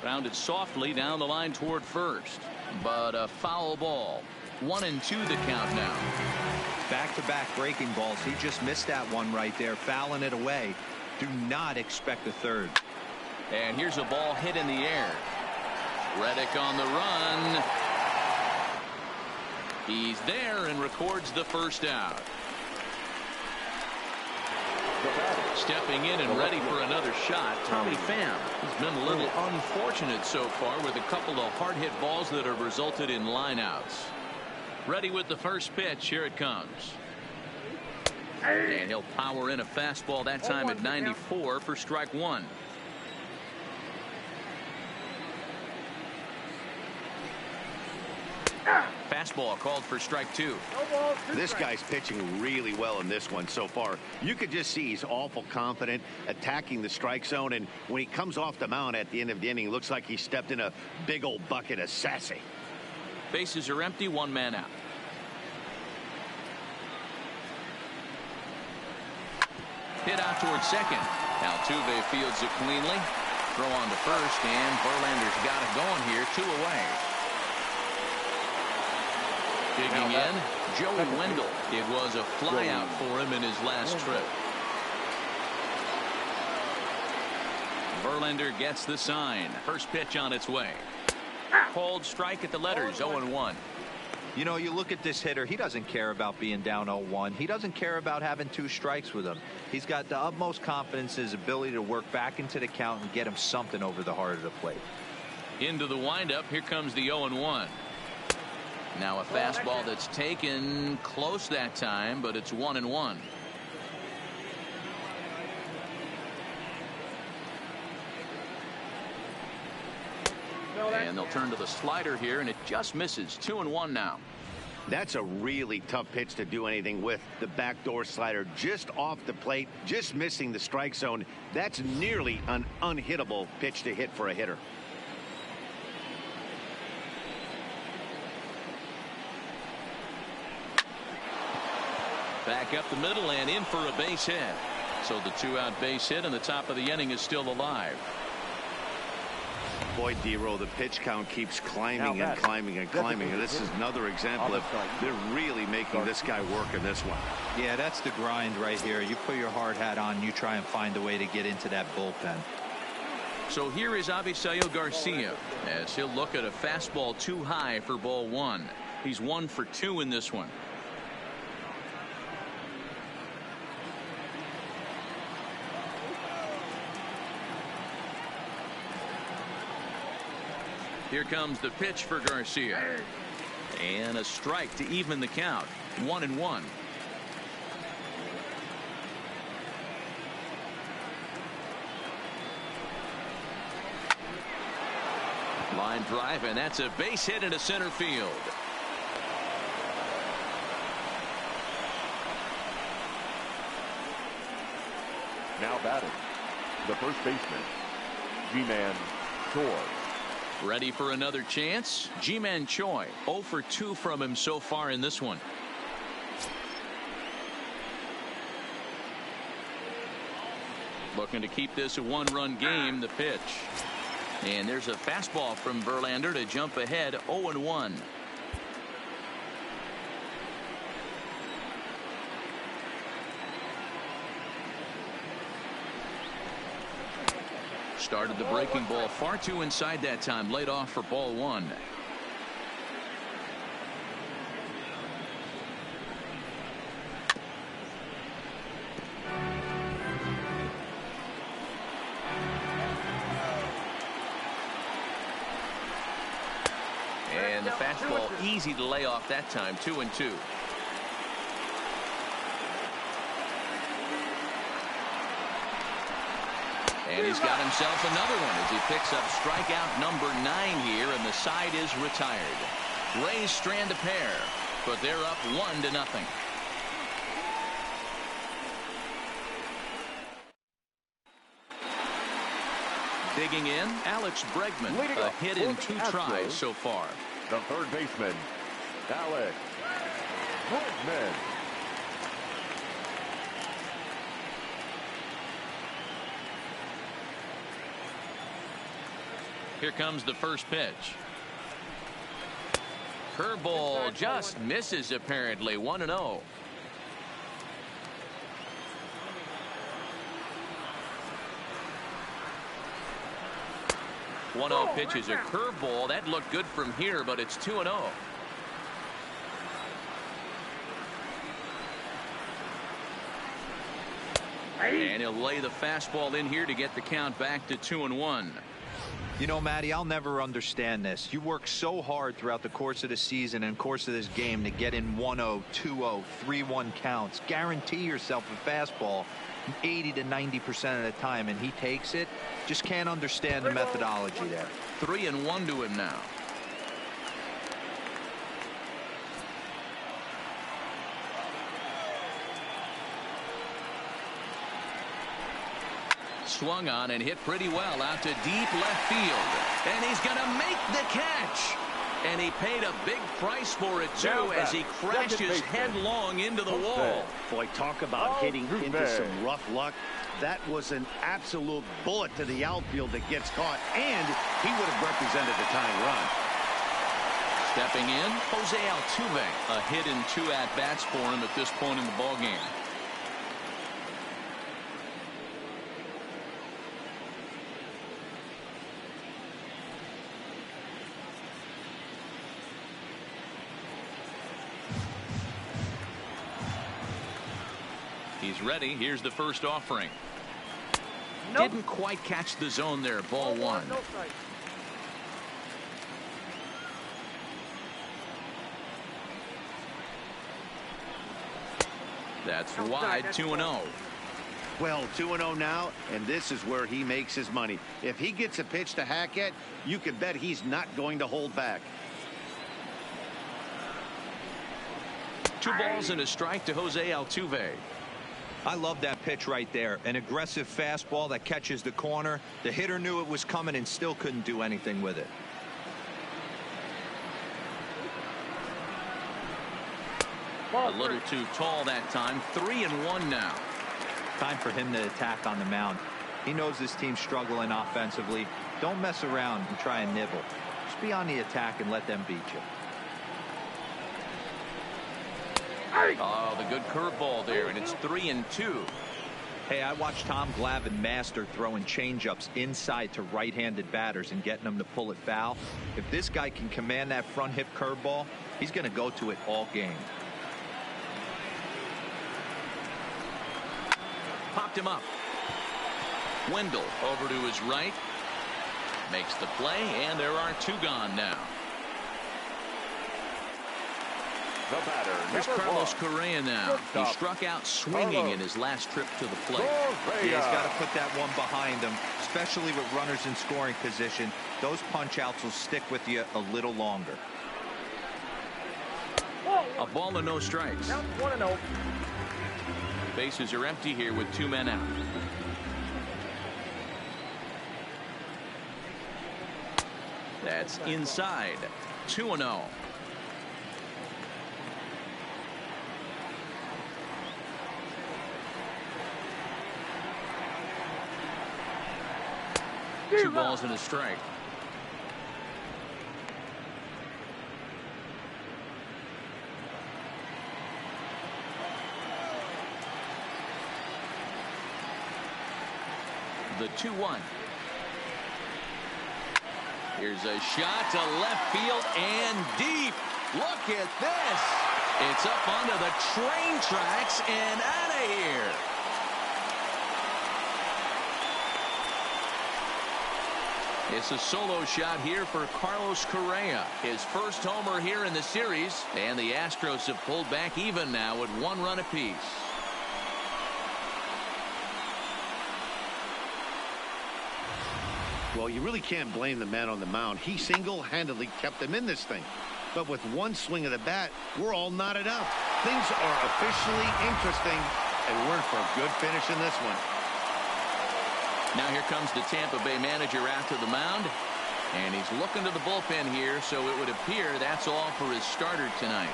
[SPEAKER 1] Rounded softly down the line toward first, but a foul ball. 1-2 the count now.
[SPEAKER 4] Back-to-back breaking balls. He just missed that one right there, fouling it away. Do not expect a third.
[SPEAKER 1] And here's a ball hit in the air. Reddick on the run. He's there and records the first out. Stepping in and ready for another shot, Tommy Pham has been a little unfortunate so far with a couple of hard hit balls that have resulted in lineouts. Ready with the first pitch. Here it comes. And he'll power in a fastball that time at 94 for strike one. Fastball called for strike two.
[SPEAKER 2] This guy's pitching really well in this one so far. You could just see he's awful confident attacking the strike zone, and when he comes off the mound at the end of the inning, looks like he stepped in a big old bucket of sassy.
[SPEAKER 1] Bases are empty, one man out. Hit out towards second. Altuve fields it cleanly. Throw on to first, and Verlander's got it going here, 2 away. Digging in, Joey Wendell. It was a flyout for him in his last trip. Verlander gets the sign. First pitch on its way. Called strike at the letters, 0-1.
[SPEAKER 4] You know, you look at this hitter, he doesn't care about being down 0-1. He doesn't care about having 2 strikes with him. He's got the utmost confidence in his ability to work back into the count and get him something over the heart of the plate.
[SPEAKER 1] Into the windup, here comes the 0-1. Now a fastball that's taken close that time, but it's 1-1. And they'll turn to the slider here, and it just misses. 2-1 now.
[SPEAKER 2] That's a really tough pitch to do anything with. The backdoor slider just off the plate, just missing the strike zone. That's nearly an unhittable pitch to hit for a hitter.
[SPEAKER 1] Back up the middle and in for a base hit. So the 2-out base hit, and the top of the inning is still alive.
[SPEAKER 2] Boy, D-Row, the pitch count keeps climbing and climbing and climbing. And this is another example of they're really making this guy work in this one.
[SPEAKER 4] Yeah, that's the grind right here. You put your hard hat on, you try and find a way to get into that bullpen.
[SPEAKER 1] So here is Avisail Garcia as he'll look at a fastball too high for ball 1. He's 1 for 2 in this one. Here comes the pitch for Garcia. And a strike to even the count. 1-1. Line drive, and that's a base hit into center field.
[SPEAKER 3] Now batting, the first baseman, Ji-Man Choi.
[SPEAKER 1] Ready for another chance? Ji-Man Choi, 0 for 2 from him so far in this one. Looking to keep this a 1-run game. The pitch. And there's a fastball from Verlander to jump ahead, 0-1. Started the breaking ball far too inside that time. Laid off for ball 1. And the fastball easy to lay off that time. 2-2. And he's got himself another one as he picks up strikeout number 9 here, and the side is retired. Rays strand a pair, but they're up 1-0. Digging in, Alex Bregman, a hit in 2 tries so far.
[SPEAKER 3] The third baseman, Alex Bregman.
[SPEAKER 1] Here comes the first pitch. Curveball just misses apparently. 1-0. Pitch is a curveball. That looked good from here, but it's 2-0. And he'll lay the fastball in here to get the count back to 2-1.
[SPEAKER 4] You know, Matty, I'll never understand this. You work so hard throughout the course of the season and course of this game to get in 1-0, 2-0, 3-1 counts. Guarantee yourself a fastball 80 to 90% of the time, and he takes it. Just can't understand the methodology there.
[SPEAKER 1] 3-1 to him now. Swung on and hit pretty well out to deep left field. And he's going to make the catch. And he paid a big price for it, too, as he crashes headlong into the wall.
[SPEAKER 2] Boy, talk about getting into some rough luck. That was an absolute bullet to the outfield that gets caught, and he would have represented the tying run.
[SPEAKER 1] Stepping in, Jose Altuve. A hit in 2 at-bats for him at this point in the ballgame. He's ready. Here's the first offering. Nope. Didn't quite catch the zone there. Ball 1. That's wide. 2-0.
[SPEAKER 2] Well, 2-0 now, and this is where he makes his money. If he gets a pitch to hack at, you can bet he's not going to hold back.
[SPEAKER 1] 2 balls and a strike to Jose Altuve.
[SPEAKER 4] I love that pitch right there. An aggressive fastball that catches the corner. The hitter knew it was coming and still couldn't do anything with it.
[SPEAKER 1] A little too tall that time. 3-1 now.
[SPEAKER 4] Time for him to attack on the mound. He knows this team's struggling offensively. Don't mess around and try and nibble. Just be on the attack and let them beat you.
[SPEAKER 1] Oh, the good curveball there, and it's 3-2.
[SPEAKER 4] Hey, I watched Tom Glavine master throwing changeups inside to right-handed batters and getting them to pull it foul. If this guy can command that front hip curveball, he's going to go to it all game.
[SPEAKER 1] Popped him up. Wendell over to his right. Makes the play, and there are 2 gone now.
[SPEAKER 3] The batter,
[SPEAKER 1] Here's Carlos Correa now. He struck out swinging in his last trip to the plate.
[SPEAKER 4] Yeah, he's got to put that one behind him, especially with runners in scoring position. Those punch-outs will stick with you a little longer.
[SPEAKER 1] A ball and no strikes.
[SPEAKER 7] 1-0.
[SPEAKER 1] Bases are empty here with 2 men out. That's inside. 2-0. Two balls and a strike. The 2-1. Here's a shot to left field and deep. Look at this. It's up onto the train tracks and out of here. It's a solo shot here for Carlos Correa. His first homer here in the series. And the Astros have pulled back even now with 1 run apiece.
[SPEAKER 2] Well, you really can't blame the man on the mound. He single-handedly kept them in this thing. But with 1 swing of the bat, we're all knotted up. Things are officially interesting, and we're in for a good finish in this one.
[SPEAKER 1] Now here comes the Tampa Bay manager out to the mound. And he's looking to the bullpen here, so it would appear that's all for his starter tonight.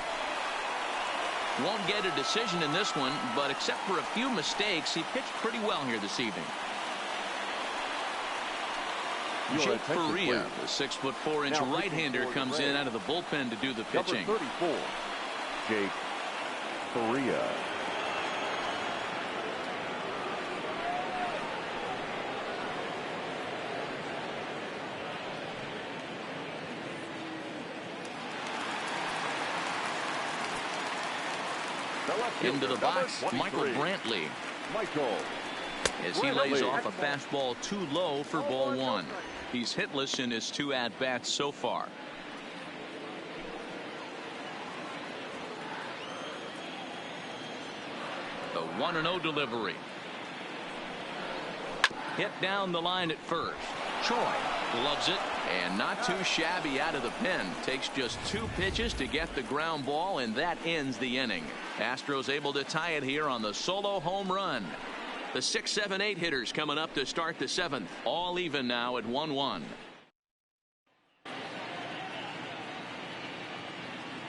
[SPEAKER 1] Won't get a decision in this one, but except for a few mistakes, he pitched pretty well here this evening. Jake Faria, the 6'4" right-hander, comes in out of the bullpen to do the pitching.
[SPEAKER 3] Number 34, Jake Faria.
[SPEAKER 1] Into the box, Michael Brantley.
[SPEAKER 3] Michael
[SPEAKER 1] As he lays off a fastball too low for ball one. He's hitless in his 2 at-bats so far. The 1-0 delivery. Hit down the line at first. Choi gloves it, and not too shabby out of the pen. Takes just 2 pitches to get the ground ball, and that ends the inning. Astros able to tie it here on the solo home run. The 6, 7, 8 hitters coming up to start the 7th. All even now at 1-1.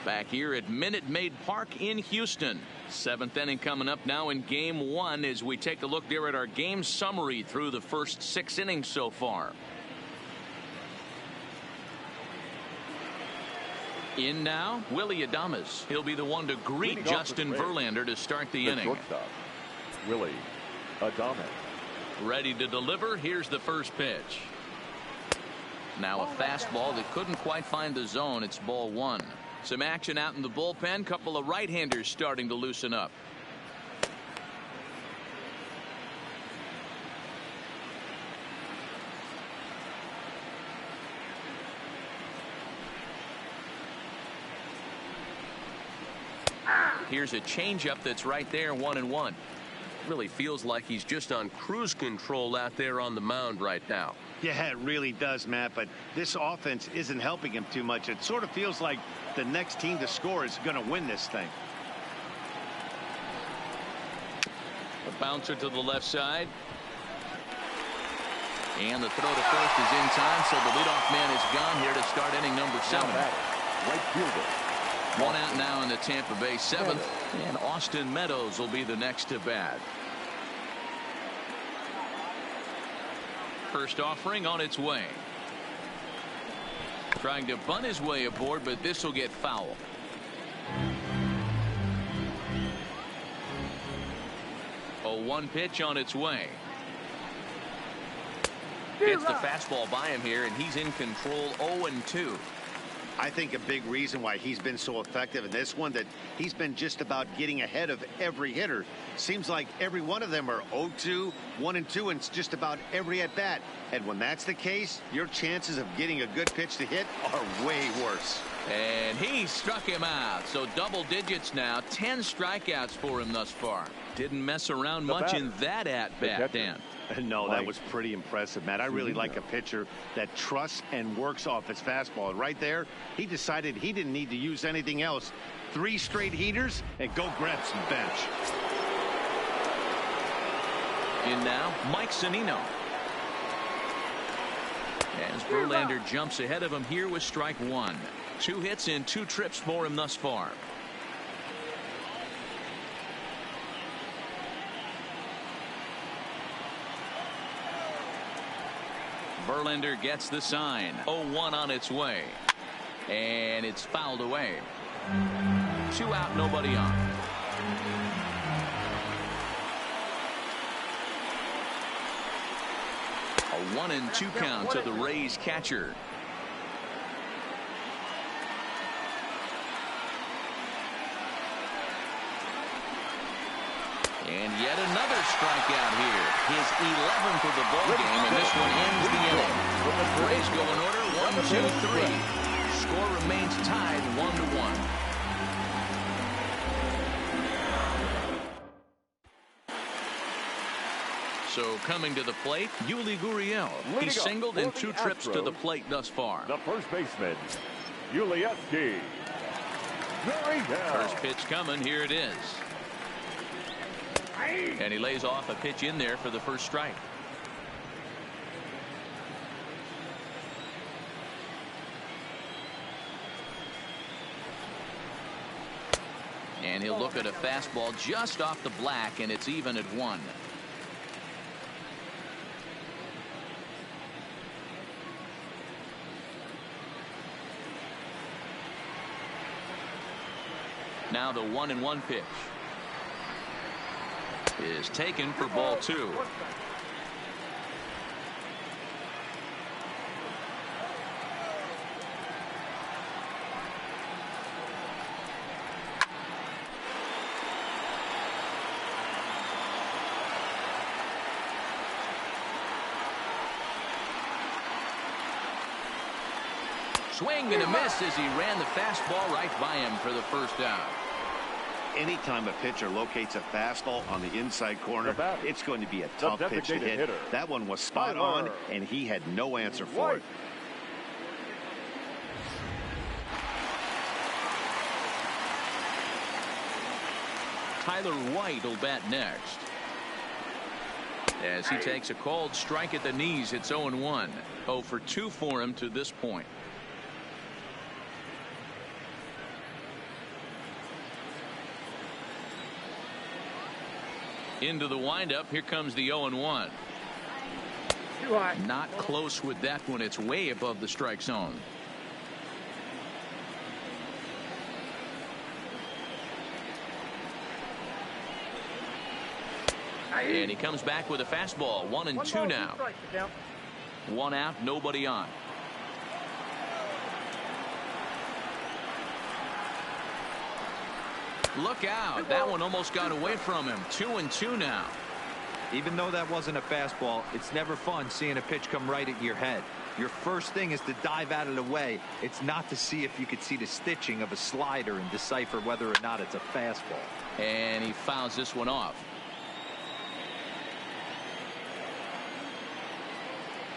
[SPEAKER 1] Back here at Minute Maid Park in Houston. 7th inning coming up now in game 1 as we take a look there at our game summary through the first 6 innings so far. In now, Willie Adames. He'll be the one to greet Justin Verlander to start the inning.
[SPEAKER 3] Shortstop, Willie Adames.
[SPEAKER 1] Ready to deliver. Here's the first pitch. Now a fastball that couldn't quite find the zone. It's ball 1. Some action out in the bullpen. Couple of right-handers starting to loosen up. Here's a changeup that's right there, 1-1. Really feels like he's just on cruise control out there on the mound right now.
[SPEAKER 2] Yeah, it really does, Matt, but this offense isn't helping him too much. It sort of feels like the next team to score is going to win this thing.
[SPEAKER 1] A bouncer to the left side. And the throw to first is in time, so the leadoff man is gone here to start inning number 7.
[SPEAKER 3] Right fielder.
[SPEAKER 1] 1 out now in the Tampa Bay 7th, and Austin Meadows will be the next to bat. First offering on its way. Trying to bunt his way aboard, but this will get foul. A 1 pitch on its way. Gets the fastball by him here, and he's in control. 0-2.
[SPEAKER 2] I think a big reason why he's been so effective in this one, that he's been just about getting ahead of every hitter. Seems like every one of them are 0-2, 1-2, and it's just about every at bat. And when that's the case, your chances of getting a good pitch to hit are way worse.
[SPEAKER 1] And he struck him out. So double digits now. 10 strikeouts for him thus far. Didn't mess around much in that at bat, Dan.
[SPEAKER 2] No, that was pretty impressive, Matt. I really like a pitcher that trusts and works off his fastball. Right there, he decided he didn't need to use anything else. 3 straight heaters and go grab some bench.
[SPEAKER 1] In now, Mike Zunino. As Verlander jumps ahead of him here with strike 1. 2 hits in 2 trips for him thus far. Verlander gets the sign. 0-1 on its way. And it's fouled away. 2 out, nobody on. A 1-2 count to the Rays catcher. And yet another strikeout here. His 11th of the ball game, and this one ends the inning. Rays go in order 1-2-3. Score remains tied 1-1. So coming to the plate, Yuli Gurriel. He singled in 2 trips to the plate thus far.
[SPEAKER 3] The first baseman, Yuli Gurriel.
[SPEAKER 1] First pitch coming. Here it is. And he lays off a pitch in there for the first strike. And he'll look at a fastball just off the black, and it's even at 1. Now the 1-1 pitch is taken for ball 2. Swing and a miss as he ran the fastball right by him for the first out.
[SPEAKER 2] Anytime a pitcher locates a fastball on the inside corner, it's going to be a tough pitch to hit. That one was spot on, and he had no answer for it.
[SPEAKER 1] Tyler White will bat next. As he takes a called strike at the knees, it's 0-1. 0 for 2 for him to this point. Into the windup. Here comes the 0-1. Not close with that one. It's way above the strike zone. And he comes back with a fastball. 1-2 now. 1 out, nobody on. Look out. That one almost got away from him. 2-2 now.
[SPEAKER 4] Even though that wasn't a fastball, it's never fun seeing a pitch come right at your head. Your first thing is to dive out of the way. It's not to see if you could see the stitching of a slider and decipher whether or not it's a fastball.
[SPEAKER 1] And he fouls this one off.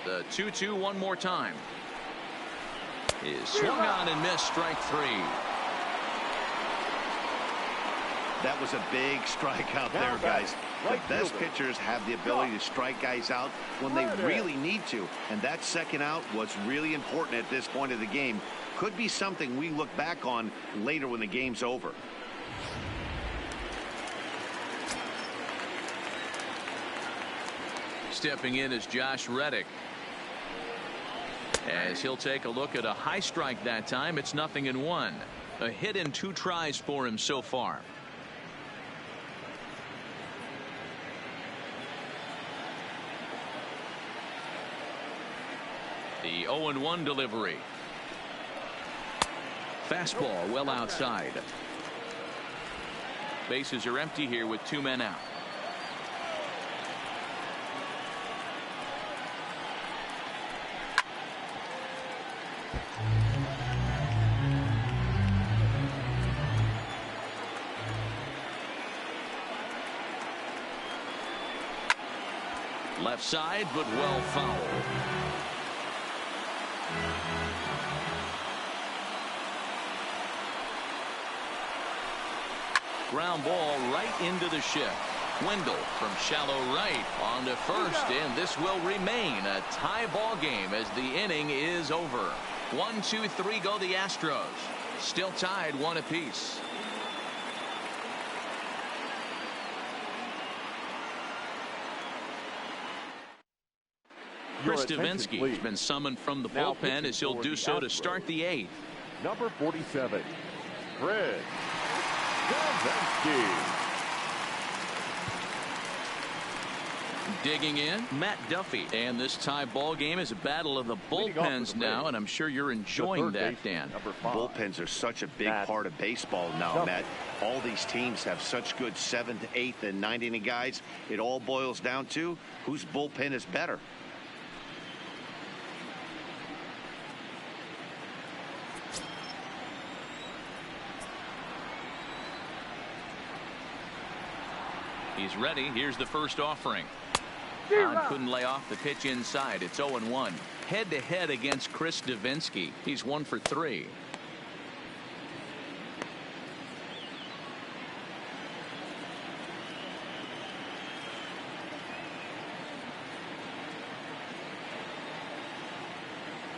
[SPEAKER 1] The 2-2 one more time. Is swung on and missed. Strike 3.
[SPEAKER 2] That was a big strike out there, guys. The best pitchers have the ability to strike guys out when they really need to. And that second out was really important at this point of the game. Could be something we look back on later when the game's over.
[SPEAKER 1] Stepping in is Josh Reddick. As he'll take a look at a high strike that time. It's 0-1. A hit in 2 tries for him so far. The 0-1 delivery. Fastball well outside. Bases are empty here with 2 men out. Left side, but well fouled. Ground ball right into the shift. Wendell from shallow right on to first, and this will remain a tie ball game as the inning is over. 1, 2, 3 go the Astros. Still tied 1 apiece. Chris Davinsky has been summoned from the bullpen as he'll do so to start the 8th.
[SPEAKER 3] Number 47, Chris Davinsky.
[SPEAKER 1] Digging in, Matt Duffy. And this tie ball game is a battle of the bullpens now, and I'm sure you're enjoying that, Dan.
[SPEAKER 2] Bullpens are such a big part of baseball now, Matt. All these teams have such good 7th, 8th, and 9th inning guys. It all boils down to whose bullpen is better.
[SPEAKER 1] He's ready. Here's the first offering. Couldn't lay off the pitch inside. It's 0-1. Head-to-head against Chris Davinsky. He's 1 for 3.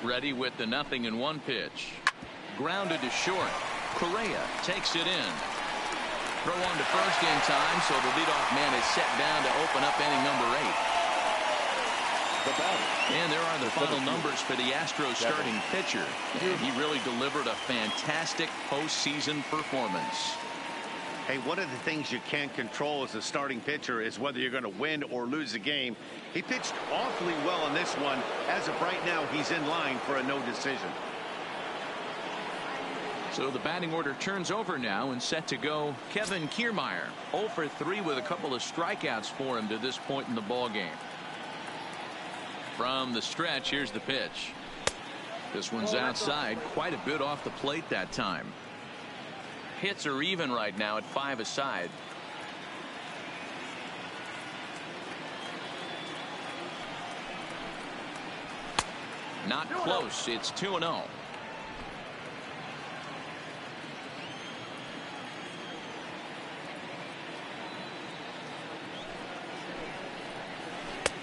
[SPEAKER 1] Ready with the 0-1 pitch. Grounded to short. Correa takes it in. Throw on to first in time, so the leadoff man is set down to open up inning number 8. And there are the final numbers for the Astros starting pitcher. And he really delivered a fantastic postseason performance.
[SPEAKER 2] Hey, one of the things you can't control as a starting pitcher is whether you're going to win or lose a game. He pitched awfully well in this one. As of right now, he's in line for a no decision.
[SPEAKER 1] So the batting order turns over now, and set to go Kevin Kiermaier. 0 for 3 with a couple of strikeouts for him to this point in the ball game. From the stretch, here's the pitch. This one's outside, quite a bit off the plate that time. Hits are even right now at 5 aside. Not close. It's 2-0.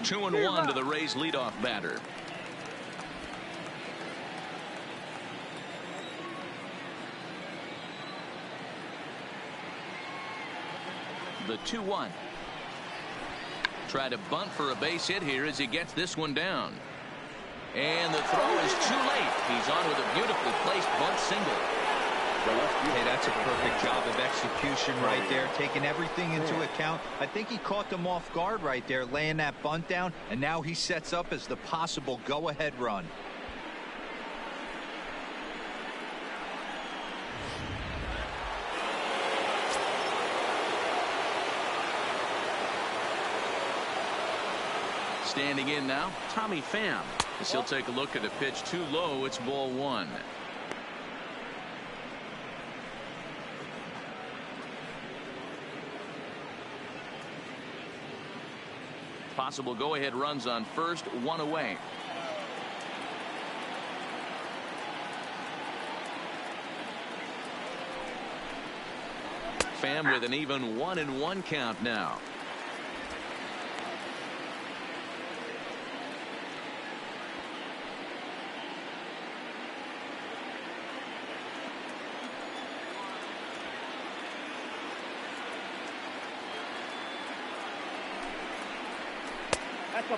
[SPEAKER 1] Two and one to the Rays leadoff batter. The 2-1. Try to bunt for a base hit here as he gets this one down. And the throw is too late. He's on with a beautifully placed bunt single.
[SPEAKER 4] Hey, that's a perfect job of execution right there, taking everything into account. I think he caught them off guard right there, laying that bunt down, and now he sets up as the possible go-ahead run.
[SPEAKER 1] Standing in now, Tommy Pham. As he'll take a look at a pitch too low. It's ball one. Possible go-ahead runs on first, one away. Pham with an even 1-1 count now.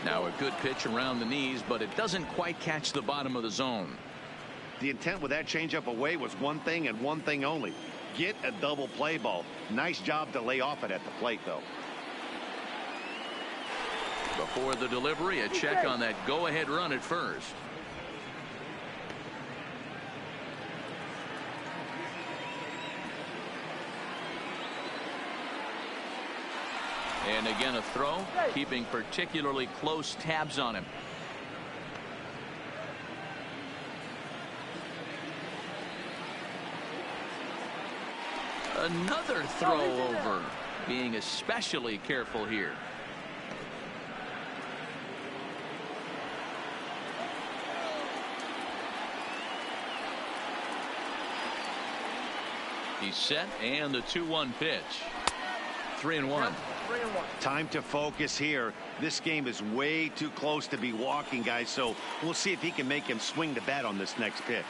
[SPEAKER 1] Now a good pitch around the knees, but it doesn't quite catch the bottom of the zone.
[SPEAKER 2] The intent with that changeup away was one thing and one thing only. Get a double play ball. Nice job to lay off it at the plate, though.
[SPEAKER 1] Before the delivery, a check on that go-ahead run at first. And again a throw, keeping particularly close tabs on him. Another throw over, being especially careful here. He's set, and the 2-1 pitch. 3-1.
[SPEAKER 2] Time to focus here. This game is way too close to be walking, guys, so we'll see if he can make him swing the bat on this next pitch.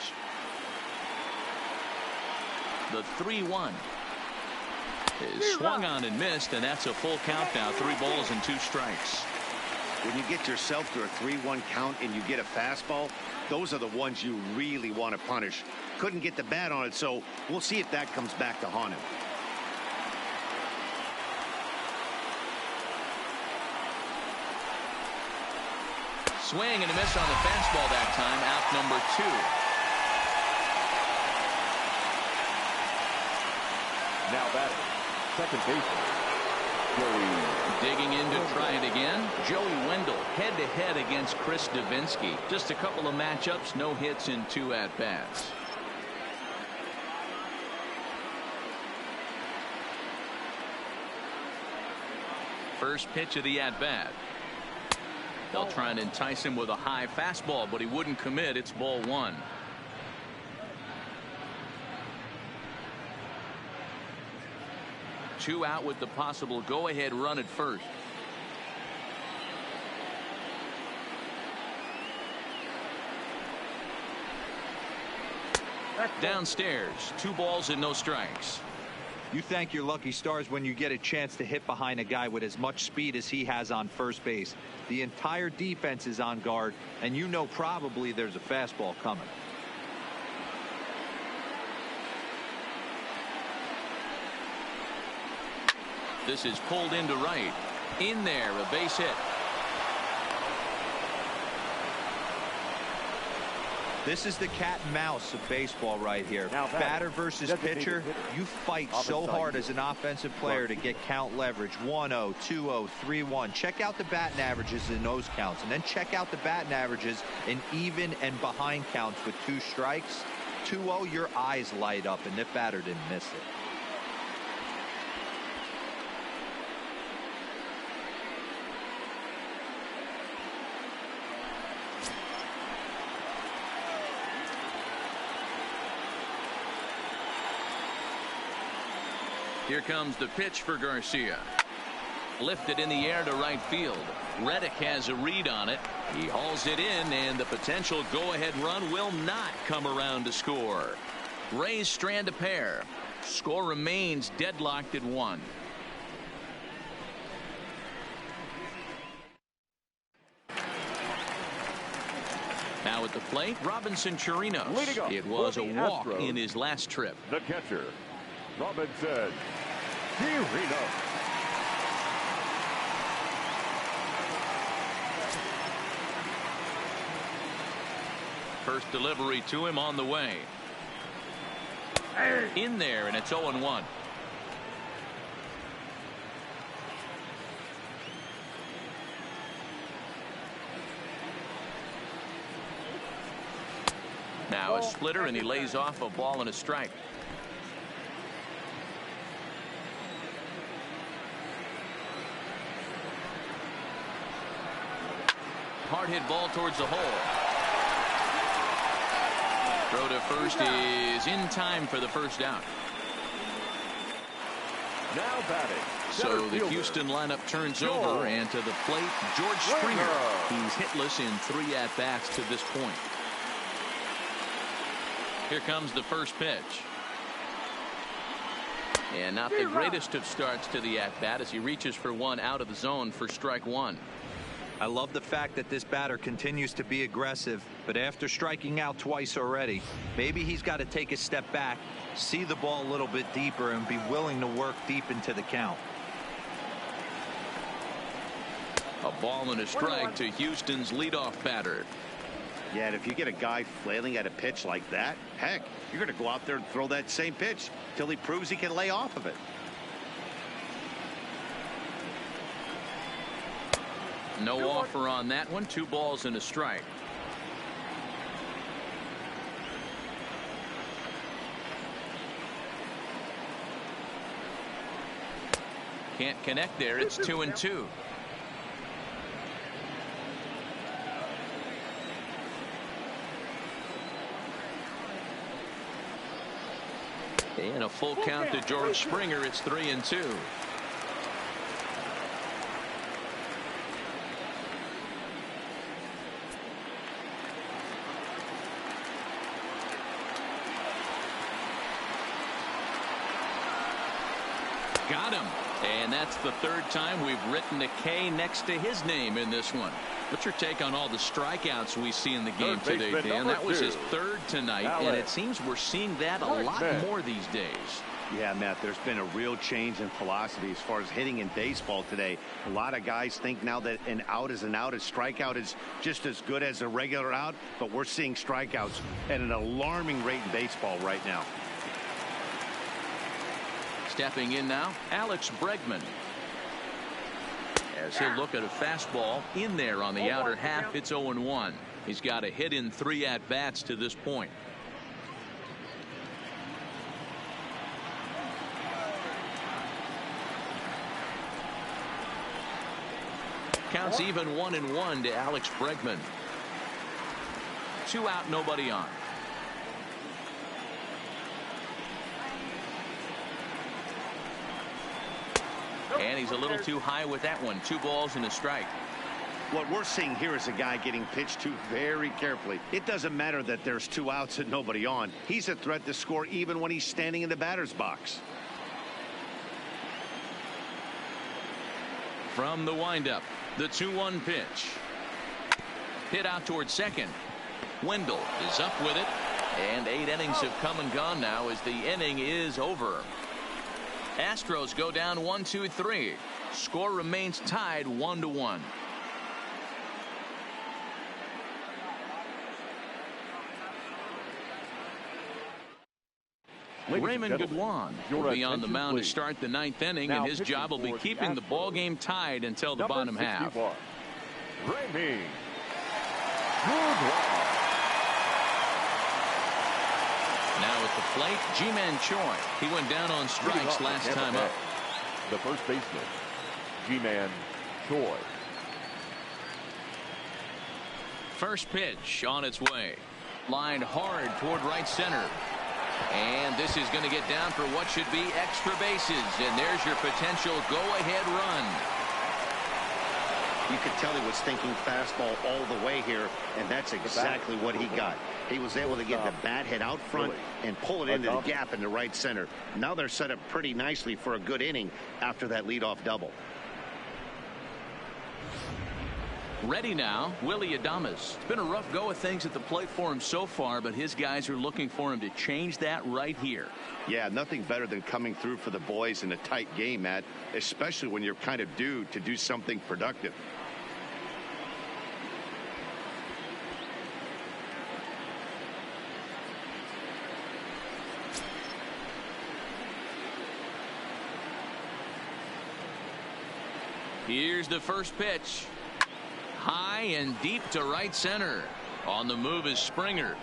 [SPEAKER 1] The 3-1 is swung on and missed, and that's a full count now. 3 balls and 2 strikes.
[SPEAKER 2] When you get yourself to a 3-1 count and you get a fastball, those are the ones you really want to punish. Couldn't get the bat on it, so we'll see if that comes back to haunt him.
[SPEAKER 1] Swing and a miss on the fastball that time. Out number 2.
[SPEAKER 3] Now batting, second baseman, Joey.
[SPEAKER 1] Digging in to try it again. Joey Wendell head-to-head against Chris Davinsky. Just a couple of matchups, no hits in 2 at-bats. First pitch of the at-bat. They'll try and entice him with a high fastball, but he wouldn't commit. It's ball 1. Two out with the possible go-ahead run at first. Downstairs, 2 balls and no strikes.
[SPEAKER 4] You thank your lucky stars when you get a chance to hit behind a guy with as much speed as he has on first base. The entire defense is on guard, and you know probably there's a fastball coming.
[SPEAKER 1] This is pulled into right. In there, a base hit.
[SPEAKER 4] This is the cat and mouse of baseball right here. Batter versus pitcher, you fight so hard as an offensive player to get count leverage. 1-0, 2-0, 3-1. Check out the batting averages in those counts, and then check out the batting averages in even and behind counts with 2 strikes. 2-0, your eyes light up, and the batter didn't miss it.
[SPEAKER 1] Here comes the pitch for Garcia. Lifted in the air to right field. Reddick has a read on it. He hauls it in, and the potential go-ahead run will not come around to score. Rays strand a pair. Score remains deadlocked at 1. Now at the plate, Robinson Chirinos. It was a walk in his last trip.
[SPEAKER 3] The catcher, Robinson Chirinos.
[SPEAKER 1] First delivery to him on the way. In there, and it's 0-1. Now a splitter, and he lays off a ball and a strike. Hard hit ball towards the hole. Throw to first is in time for the first out.
[SPEAKER 3] Now batting.
[SPEAKER 1] So the Houston lineup turns over, and to the plate, George Springer. He's hitless in 3 at-bats to this point. Here comes the first pitch. And not the greatest of starts to the at-bat as he reaches for one out of the zone for strike 1.
[SPEAKER 4] I love the fact that this batter continues to be aggressive, but after striking out twice already, maybe he's got to take a step back, see the ball a little bit deeper, and be willing to work deep into the count.
[SPEAKER 1] A ball and a strike to Houston's leadoff batter.
[SPEAKER 2] Yeah, and if you get a guy flailing at a pitch like that, heck, you're going to go out there and throw that same pitch till he proves he can lay off of it.
[SPEAKER 1] No offer on that one. 2 balls and a strike. Can't connect there. It's 2-2. And a full count to George Springer. It's 3-2. Got him. And that's the 3rd time we've written a K next to his name in this one. What's your take on all the strikeouts we see in the game today, Dan? That was his 3rd tonight, and it seems we're seeing that a lot more these days.
[SPEAKER 2] Yeah, Matt, there's been a real change in philosophy as far as hitting in baseball today. A lot of guys think now that an out is an out. A strikeout is just as good as a regular out, but we're seeing strikeouts at an alarming rate in baseball right now.
[SPEAKER 1] Stepping in now, Alex Bregman. As he'll look at a fastball in there on the outer half, it's 0-1. He's got a hit in 3 at-bats to this point. Counts even 1-1 to Alex Bregman. 2 out, nobody on. And he's a little too high with that one. 2 balls and a strike.
[SPEAKER 2] What we're seeing here is a guy getting pitched to very carefully. It doesn't matter that there's 2 outs and nobody on. He's a threat to score even when he's standing in the batter's box.
[SPEAKER 1] From the windup, the 2-1 pitch. Hit out towards second. Wendell is up with it. And 8 innings have come and gone now as the inning is over. Astros go down 1-2-3. Score remains tied 1-1. Raymond Goodwin will be on the mound to start the ninth inning, and his job will be keeping the ball game tied until the bottom half.
[SPEAKER 3] Raymond Goodwin.
[SPEAKER 1] Now at the plate, Ji-Man Choi. He went down on strikes last time up.
[SPEAKER 3] The first baseman, Ji-Man Choi.
[SPEAKER 1] First pitch on its way. Lined hard toward right center. And this is going to get down for what should be extra bases. And there's your potential go-ahead run.
[SPEAKER 5] You could tell he was thinking fastball all the way here, and that's exactly what he got. He was able to get the bat head out front and pull it into the gap in the right center. Now they're set up pretty nicely for a good inning after that leadoff double.
[SPEAKER 1] Ready now, Willy Adames. It's been a rough go of things at the plate for him so far, but his guys are looking for him to change that right here.
[SPEAKER 2] Yeah, nothing better than coming through for the boys in a tight game, Matt, especially when you're kind of due to do something productive.
[SPEAKER 1] Here's the first pitch. High and deep to right center. On the move is Springer.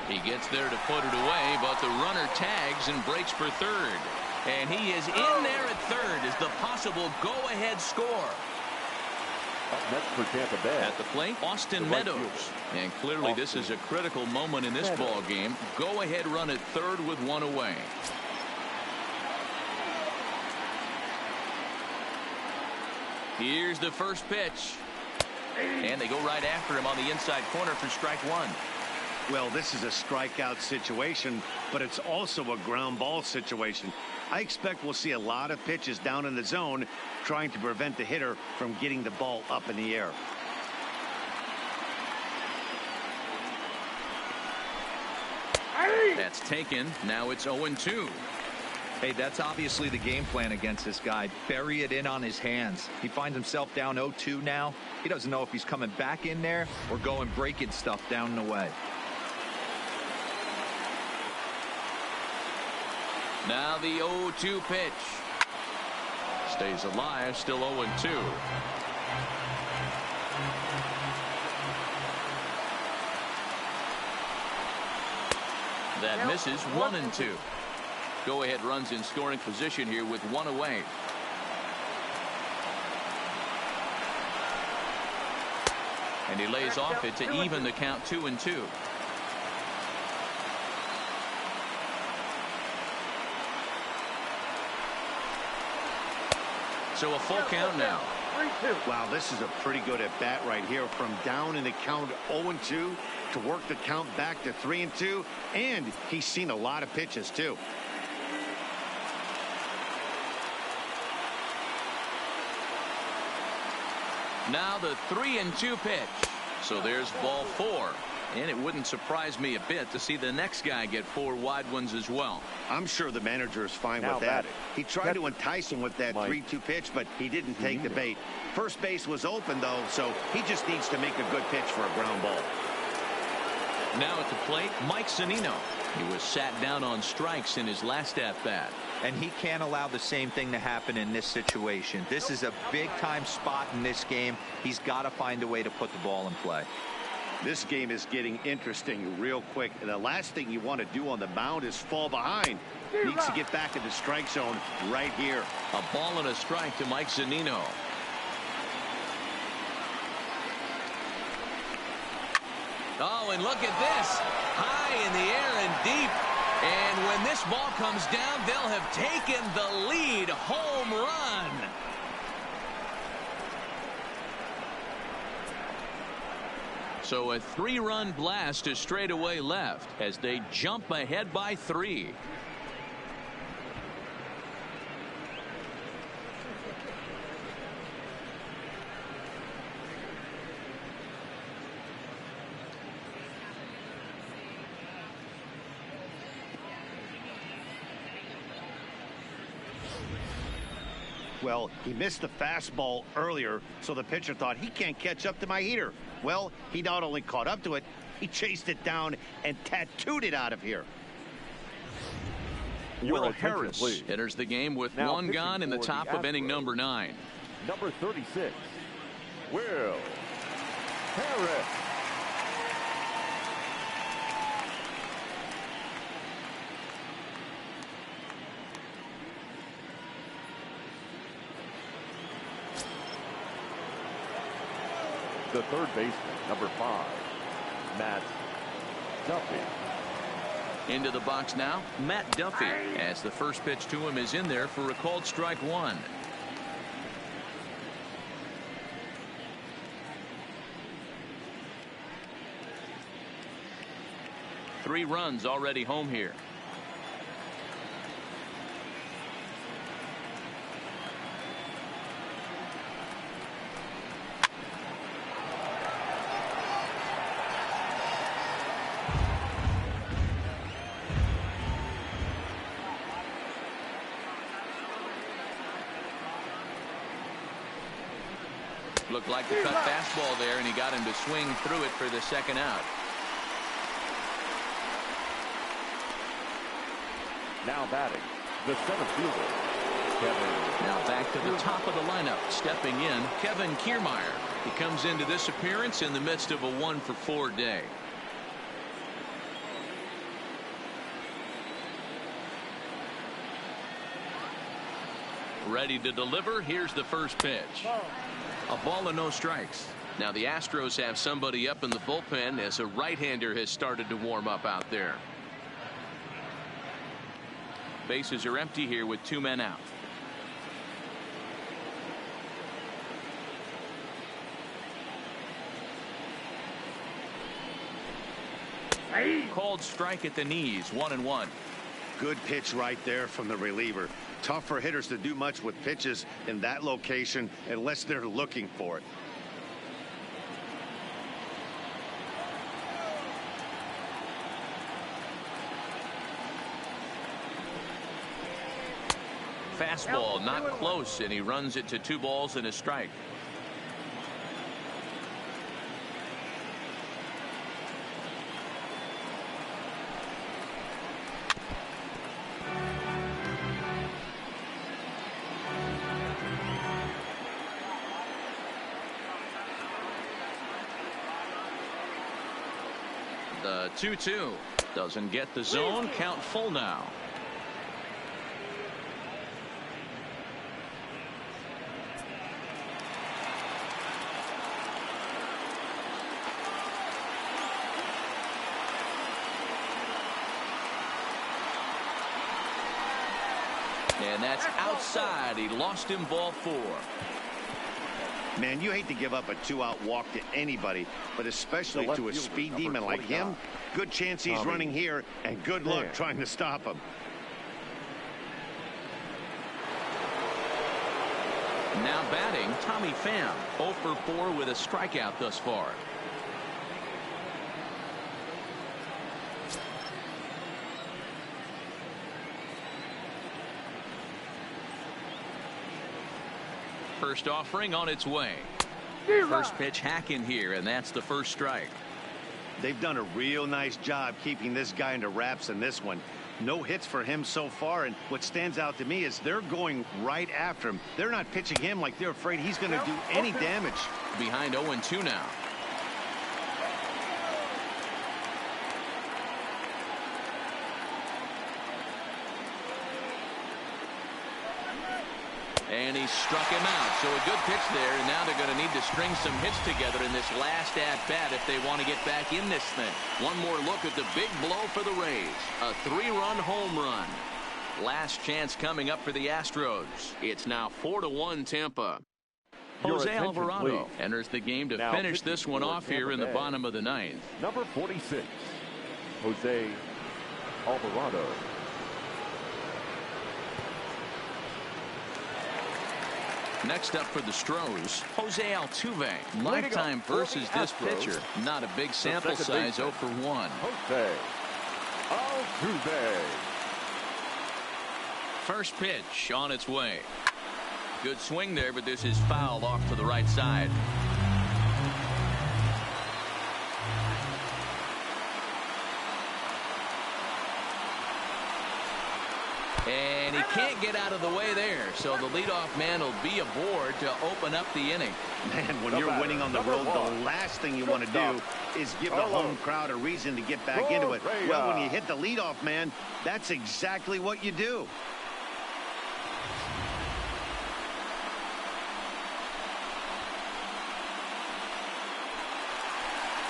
[SPEAKER 1] He gets there to put it away, but the runner tags and breaks for third. And he is in there at third as the possible go-ahead score.
[SPEAKER 3] Up next for Tampa Bay.
[SPEAKER 1] At the plate, Austin Meadows. And clearly this is a critical moment in this ball game. Go-ahead run at third with one away. Here's the first pitch. And they go right after him on the inside corner for strike one.
[SPEAKER 2] Well, this is a strikeout situation, but it's also a ground ball situation. I expect we'll see a lot of pitches down in the zone trying to prevent the hitter from getting the ball up in the air.
[SPEAKER 1] That's taken. Now it's 0-2.
[SPEAKER 4] Hey, that's obviously the game plan against this guy. Bury it in on his hands. He finds himself down 0-2 now. He doesn't know if he's coming back in there or going breaking stuff down and away.
[SPEAKER 1] Now the 0-2 pitch. Stays alive, still 0-2. That misses. 1-2. Go-ahead runs in scoring position here with one away. And he lays off it to even the count 2-2. So a full count now.
[SPEAKER 2] Wow, this is a pretty good at bat right here, from down in the count 0-2 to work the count back to 3-2, and he's seen a lot of pitches too.
[SPEAKER 1] Now the 3-2 pitch. So there's ball four. And it wouldn't surprise me a bit to see the next guy get four wide ones as well.
[SPEAKER 2] I'm sure the manager is fine with that. He tried to entice him with that 3-2 pitch, but he didn't take the bait. First base was open, though, so he just needs to make a good pitch for a ground ball.
[SPEAKER 1] Now at the plate, Mike Zunino. He was sat down on strikes in his last at-bat.
[SPEAKER 4] And he can't allow the same thing to happen in this situation. This is a big-time spot in this game. He's got to find a way to put the ball in play.
[SPEAKER 2] This game is getting interesting real quick. And the last thing you want to do on the mound is fall behind. Needs to get back in the strike zone right here.
[SPEAKER 1] A ball and a strike to Mike Zunino. Oh, and look at this. High in the air and deep. And when this ball comes down, they'll have taken the lead. Home run. So a three-run blast to straightaway left as they jump ahead by 3.
[SPEAKER 2] Well, he missed the fastball earlier, so the pitcher thought he can't catch up to my heater. Well, he not only caught up to it, he chased it down and tattooed it out of here.
[SPEAKER 3] Your
[SPEAKER 1] Will
[SPEAKER 3] attention,
[SPEAKER 1] Harris
[SPEAKER 3] please.
[SPEAKER 1] enters the game with
[SPEAKER 3] Now
[SPEAKER 1] one
[SPEAKER 3] pitching
[SPEAKER 1] gone in the
[SPEAKER 3] for
[SPEAKER 1] top
[SPEAKER 3] the
[SPEAKER 1] of inning
[SPEAKER 3] Astros.
[SPEAKER 1] number 9.
[SPEAKER 3] Number 36, Will Harris. The third baseman, number 5, Matt Duffy.
[SPEAKER 1] Into the box now, Matt Duffy, as the first pitch to him is in there for a called strike 1. Three runs already home here. Looked like the cut fastball there, and he got him to swing through it for the second out.
[SPEAKER 3] Now batting, the center fielder, Kevin.
[SPEAKER 1] Now back to the top of the lineup. Stepping in, Kevin Kiermaier. He comes into this appearance in the midst of a 1-for-4 day. Ready to deliver. Here's the first pitch. A ball and no strikes. Now the Astros have somebody up in the bullpen as a right-hander has started to warm up out there. Bases are empty here with 2 men out. Called strike at the knees, 1-1.
[SPEAKER 2] Good pitch right there from the reliever. Tough for hitters to do much with pitches in that location unless they're looking for it.
[SPEAKER 1] Fastball not close, and he runs it to 2 balls and a strike. The 2-2 doesn't get the zone. Count full now. And that's outside. He lost him, ball 4.
[SPEAKER 2] Man, you hate to give up a 2-out walk to anybody, but especially to a speed demon like him. Good chance he's running here, and good luck trying to stop him.
[SPEAKER 1] Now batting, Tommy Pham, 0 for 4 with a strikeout thus far. First offering on its way. First pitch hack in here, and that's the first strike.
[SPEAKER 2] They've done a real nice job keeping this guy into wraps in this one. No hits for him so far, and what stands out to me is they're going right after him. They're not pitching him like they're afraid he's going to do any damage.
[SPEAKER 1] Behind 0-2 now. And he struck him out. So a good pitch there, and now they're going to need to string some hits together in this last at-bat if they want to get back in this thing. One more look at the big blow for the Rays. A 3-run home run. Last chance coming up for the Astros. It's now 4-1 Tampa. Jose Alvarado enters the game to finish this one off here in the bottom of the 9th.
[SPEAKER 3] Number 46, Jose Alvarado.
[SPEAKER 1] Next up for the Astros, Jose Altuve. Lifetime versus this pitcher. Not a big sample size, 0 for 1.
[SPEAKER 3] Jose Altuve.
[SPEAKER 1] First pitch on its way. Good swing there, but this is fouled off to the right side. And he can't get out of the way there, so the leadoff man will be aboard to open up the inning.
[SPEAKER 2] Man, when you're winning on the road, the last thing you want to do is give the home crowd a reason to get back into it. Well, when you hit the leadoff man, that's exactly what you do.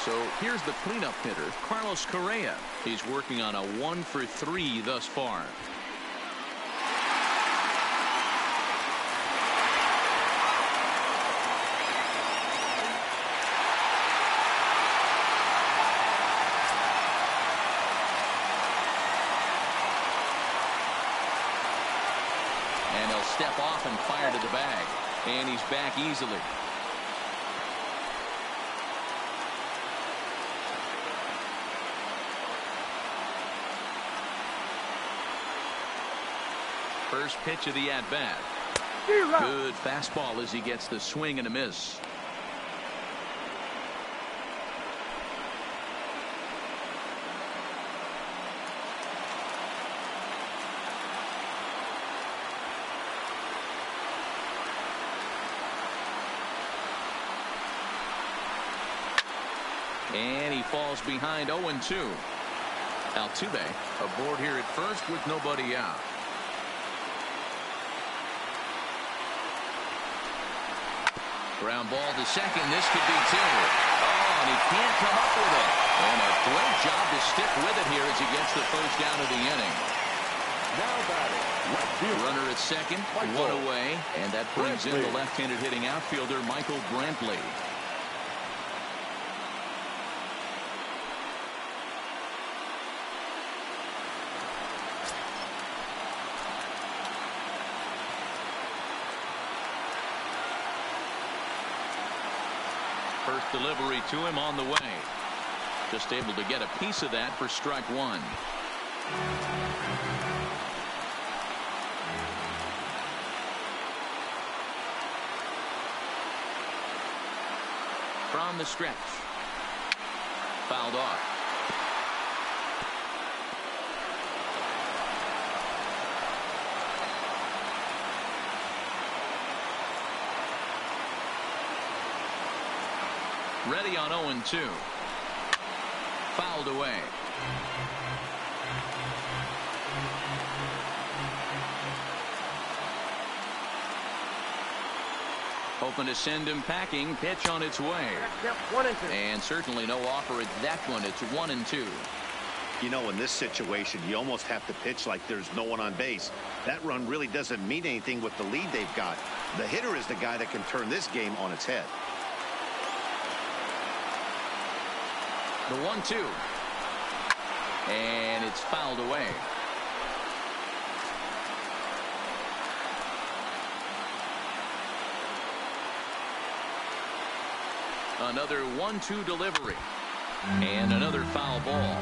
[SPEAKER 1] So here's the cleanup hitter, Carlos Correa. He's working on a 1-for-3 thus far. And he'll step off and fire to the bag. And he's back easily. First pitch of the at-bat. Good fastball as he gets the swing and a miss. And he falls behind 0-2. Altuve aboard here at first with nobody out. Ground ball to second. This could be two. Oh, and he can't come up with it. And a great job to stick with it here as he gets the first down of the inning.
[SPEAKER 3] Now batting.
[SPEAKER 1] Runner at second, one away, and that brings in the left-handed hitting outfielder Michael Brantley. First delivery to him on the way. Just able to get a piece of that for strike one. From the stretch. Fouled off. Ready on 0-2. Fouled away. Hoping to send him packing. Pitch on its way. And certainly no offer at that one. It's 1-2.
[SPEAKER 2] You know, in this situation, you almost have to pitch like there's no one on base. That run really doesn't mean anything with the lead they've got. The hitter is the guy that can turn this game on its head.
[SPEAKER 1] The 1-2. And it's fouled away. Another 1-2 delivery. And another foul ball.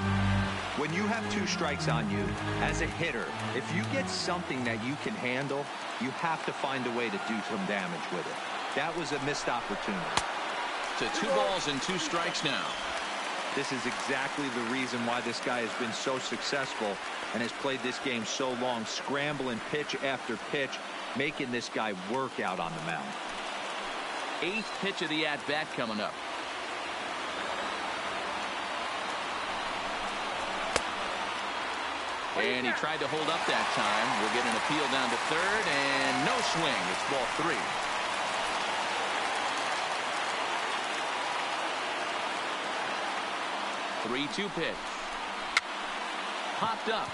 [SPEAKER 4] When you have two strikes on you, as a hitter, if you get something that you can handle, you have to find a way to do some damage with it. That was a missed opportunity.
[SPEAKER 1] To 2 balls and 2 strikes now.
[SPEAKER 4] This is exactly the reason why this guy has been so successful and has played this game so long, scrambling pitch after pitch, making this guy work out on the mound.
[SPEAKER 1] 8th pitch of the at-bat coming up. And he tried to hold up that time. We'll get an appeal down to third, and no swing. It's ball 3. Three-two pitch. Popped up.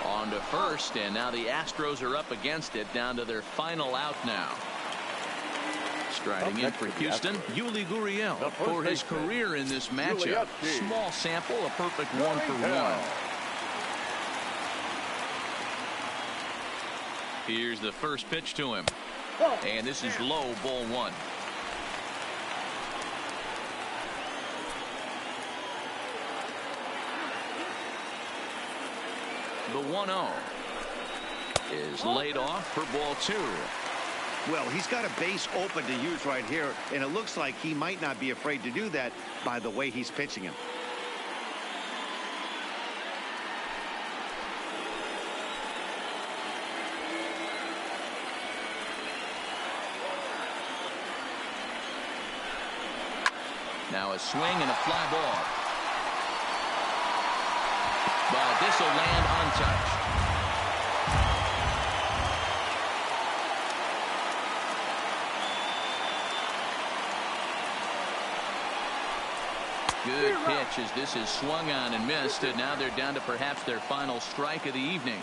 [SPEAKER 1] On to first, and now the Astros are up against it, down to their final out now. Striding in for Houston, Yuli Gurriel for his career in this matchup. Small sample, a perfect 1-for-1. Here's the first pitch to him. And this is low, ball 1. The 1-0 is laid off for ball 2.
[SPEAKER 2] Well, he's got a base open to use right here, and it looks like he might not be afraid to do that by the way he's pitching him.
[SPEAKER 1] Now a swing and a fly ball. But this will land untouched. Good pitch as this is swung on and missed, and now they're down to perhaps their final strike of the evening.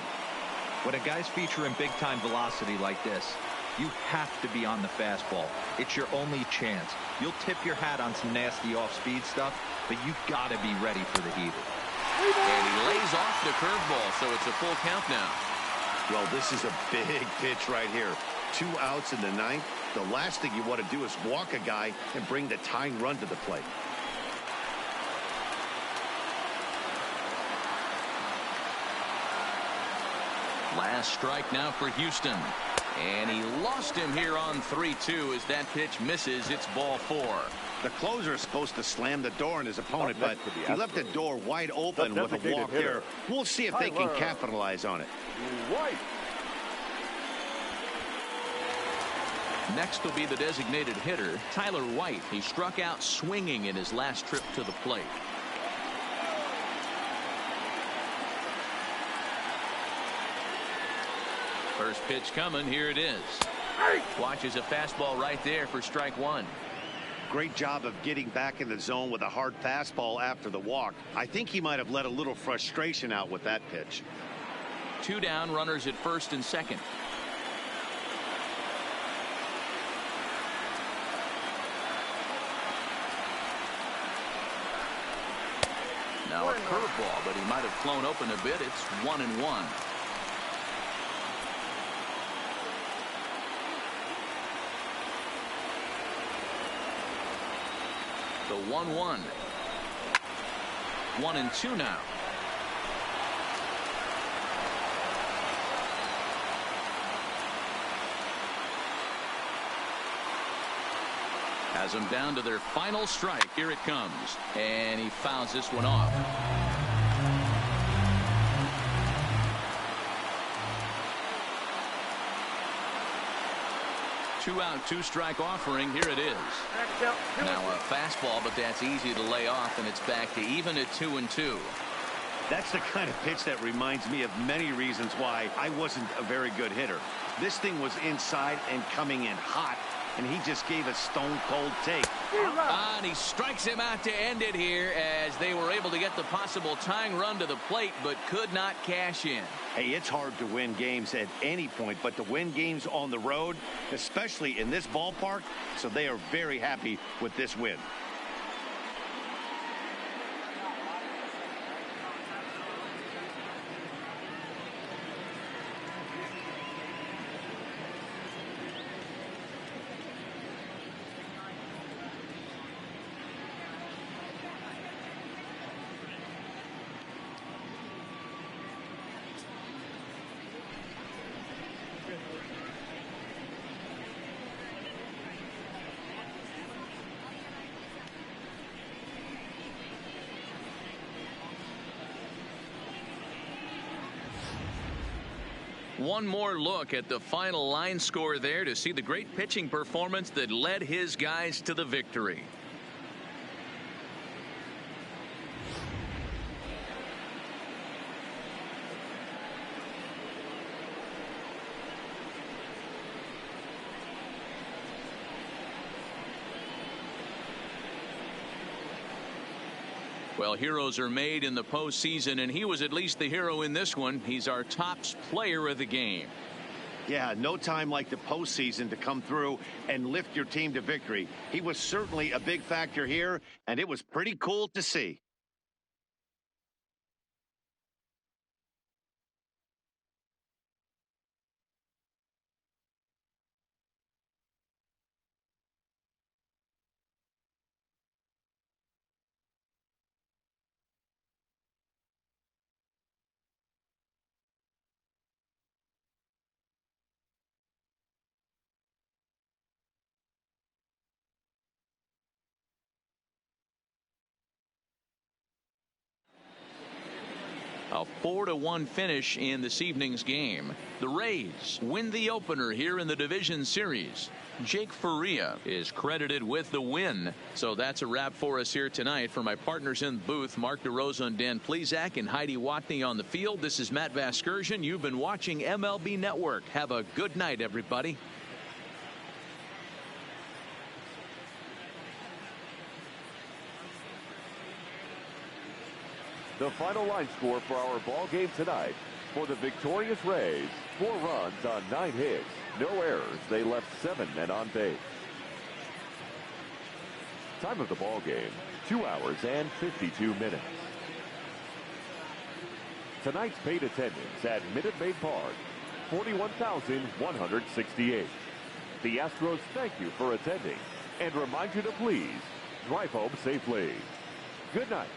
[SPEAKER 4] When a guy's featuring big-time velocity like this, you have to be on the fastball. It's your only chance. You'll tip your hat on some nasty off-speed stuff, but you got to be ready for the heater.
[SPEAKER 1] And he lays off the curveball, so it's a full count now.
[SPEAKER 2] Well, this is a big pitch right here. 2 outs in the 9th. The last thing you want to do is walk a guy and bring the tying run to the plate.
[SPEAKER 1] Last strike now for Houston. And he lost him here on 3-2 as that pitch misses. It's ball 4.
[SPEAKER 2] The closer is supposed to slam the door on his opponent, but he left the door wide open with a walk there. We'll see if they can capitalize on it.
[SPEAKER 3] White.
[SPEAKER 1] Next will be the designated hitter, Tyler White. He struck out swinging in his last trip to the plate. First pitch coming. Here it is. Watches a fastball right there for strike 1.
[SPEAKER 2] Great job of getting back in the zone with a hard fastball after the walk. I think he might have let a little frustration out with that pitch.
[SPEAKER 1] 2 down, runners at first and second. Now a curveball, but he might have flown open a bit. It's 1-1. The 1-1. 1-2 now. Has them down to their final strike. Here it comes. And he fouls this one off. Two out, 2 strike offering. Here it is. Now a fastball, but that's easy to lay off, and it's back to even at 2-2.
[SPEAKER 2] That's the kind of pitch that reminds me of many reasons why I wasn't a very good hitter. This thing was inside and coming in hot, and he just gave a stone-cold take.
[SPEAKER 1] And he strikes him out to end it here as they were able to get the possible tying run to the plate, but could not cash in.
[SPEAKER 2] Hey, it's hard to win games at any point, but to win games on the road, especially in this ballpark, so they are very happy with this win.
[SPEAKER 1] One more look at the final line score there to see the great pitching performance that led his guys to the victory. Well, heroes are made in the postseason, and he was at least the hero in this one. He's our top player of the game.
[SPEAKER 2] Yeah, no time like the postseason to come through and lift your team to victory. He was certainly a big factor here, and it was pretty cool to see.
[SPEAKER 1] A 4-1 finish in this evening's game. The Rays win the opener here in the division series. Jake Faria is credited with the win. So that's a wrap for us here tonight. For my partners in the booth, Mark DeRosa and Dan Plesac and Heidi Watney on the field, this is Matt Vasgersian. You've been watching MLB Network. Have a good night, everybody.
[SPEAKER 3] The final line score for our ball game tonight: for the victorious Rays, 4 runs on 9 hits, no errors. They left 7 men on base. Time of the ball game, 2 hours and 52 minutes. Tonight's paid attendance at Minute Maid Park, 41,168. The Astros thank you for attending and remind you to please drive home safely. Good night.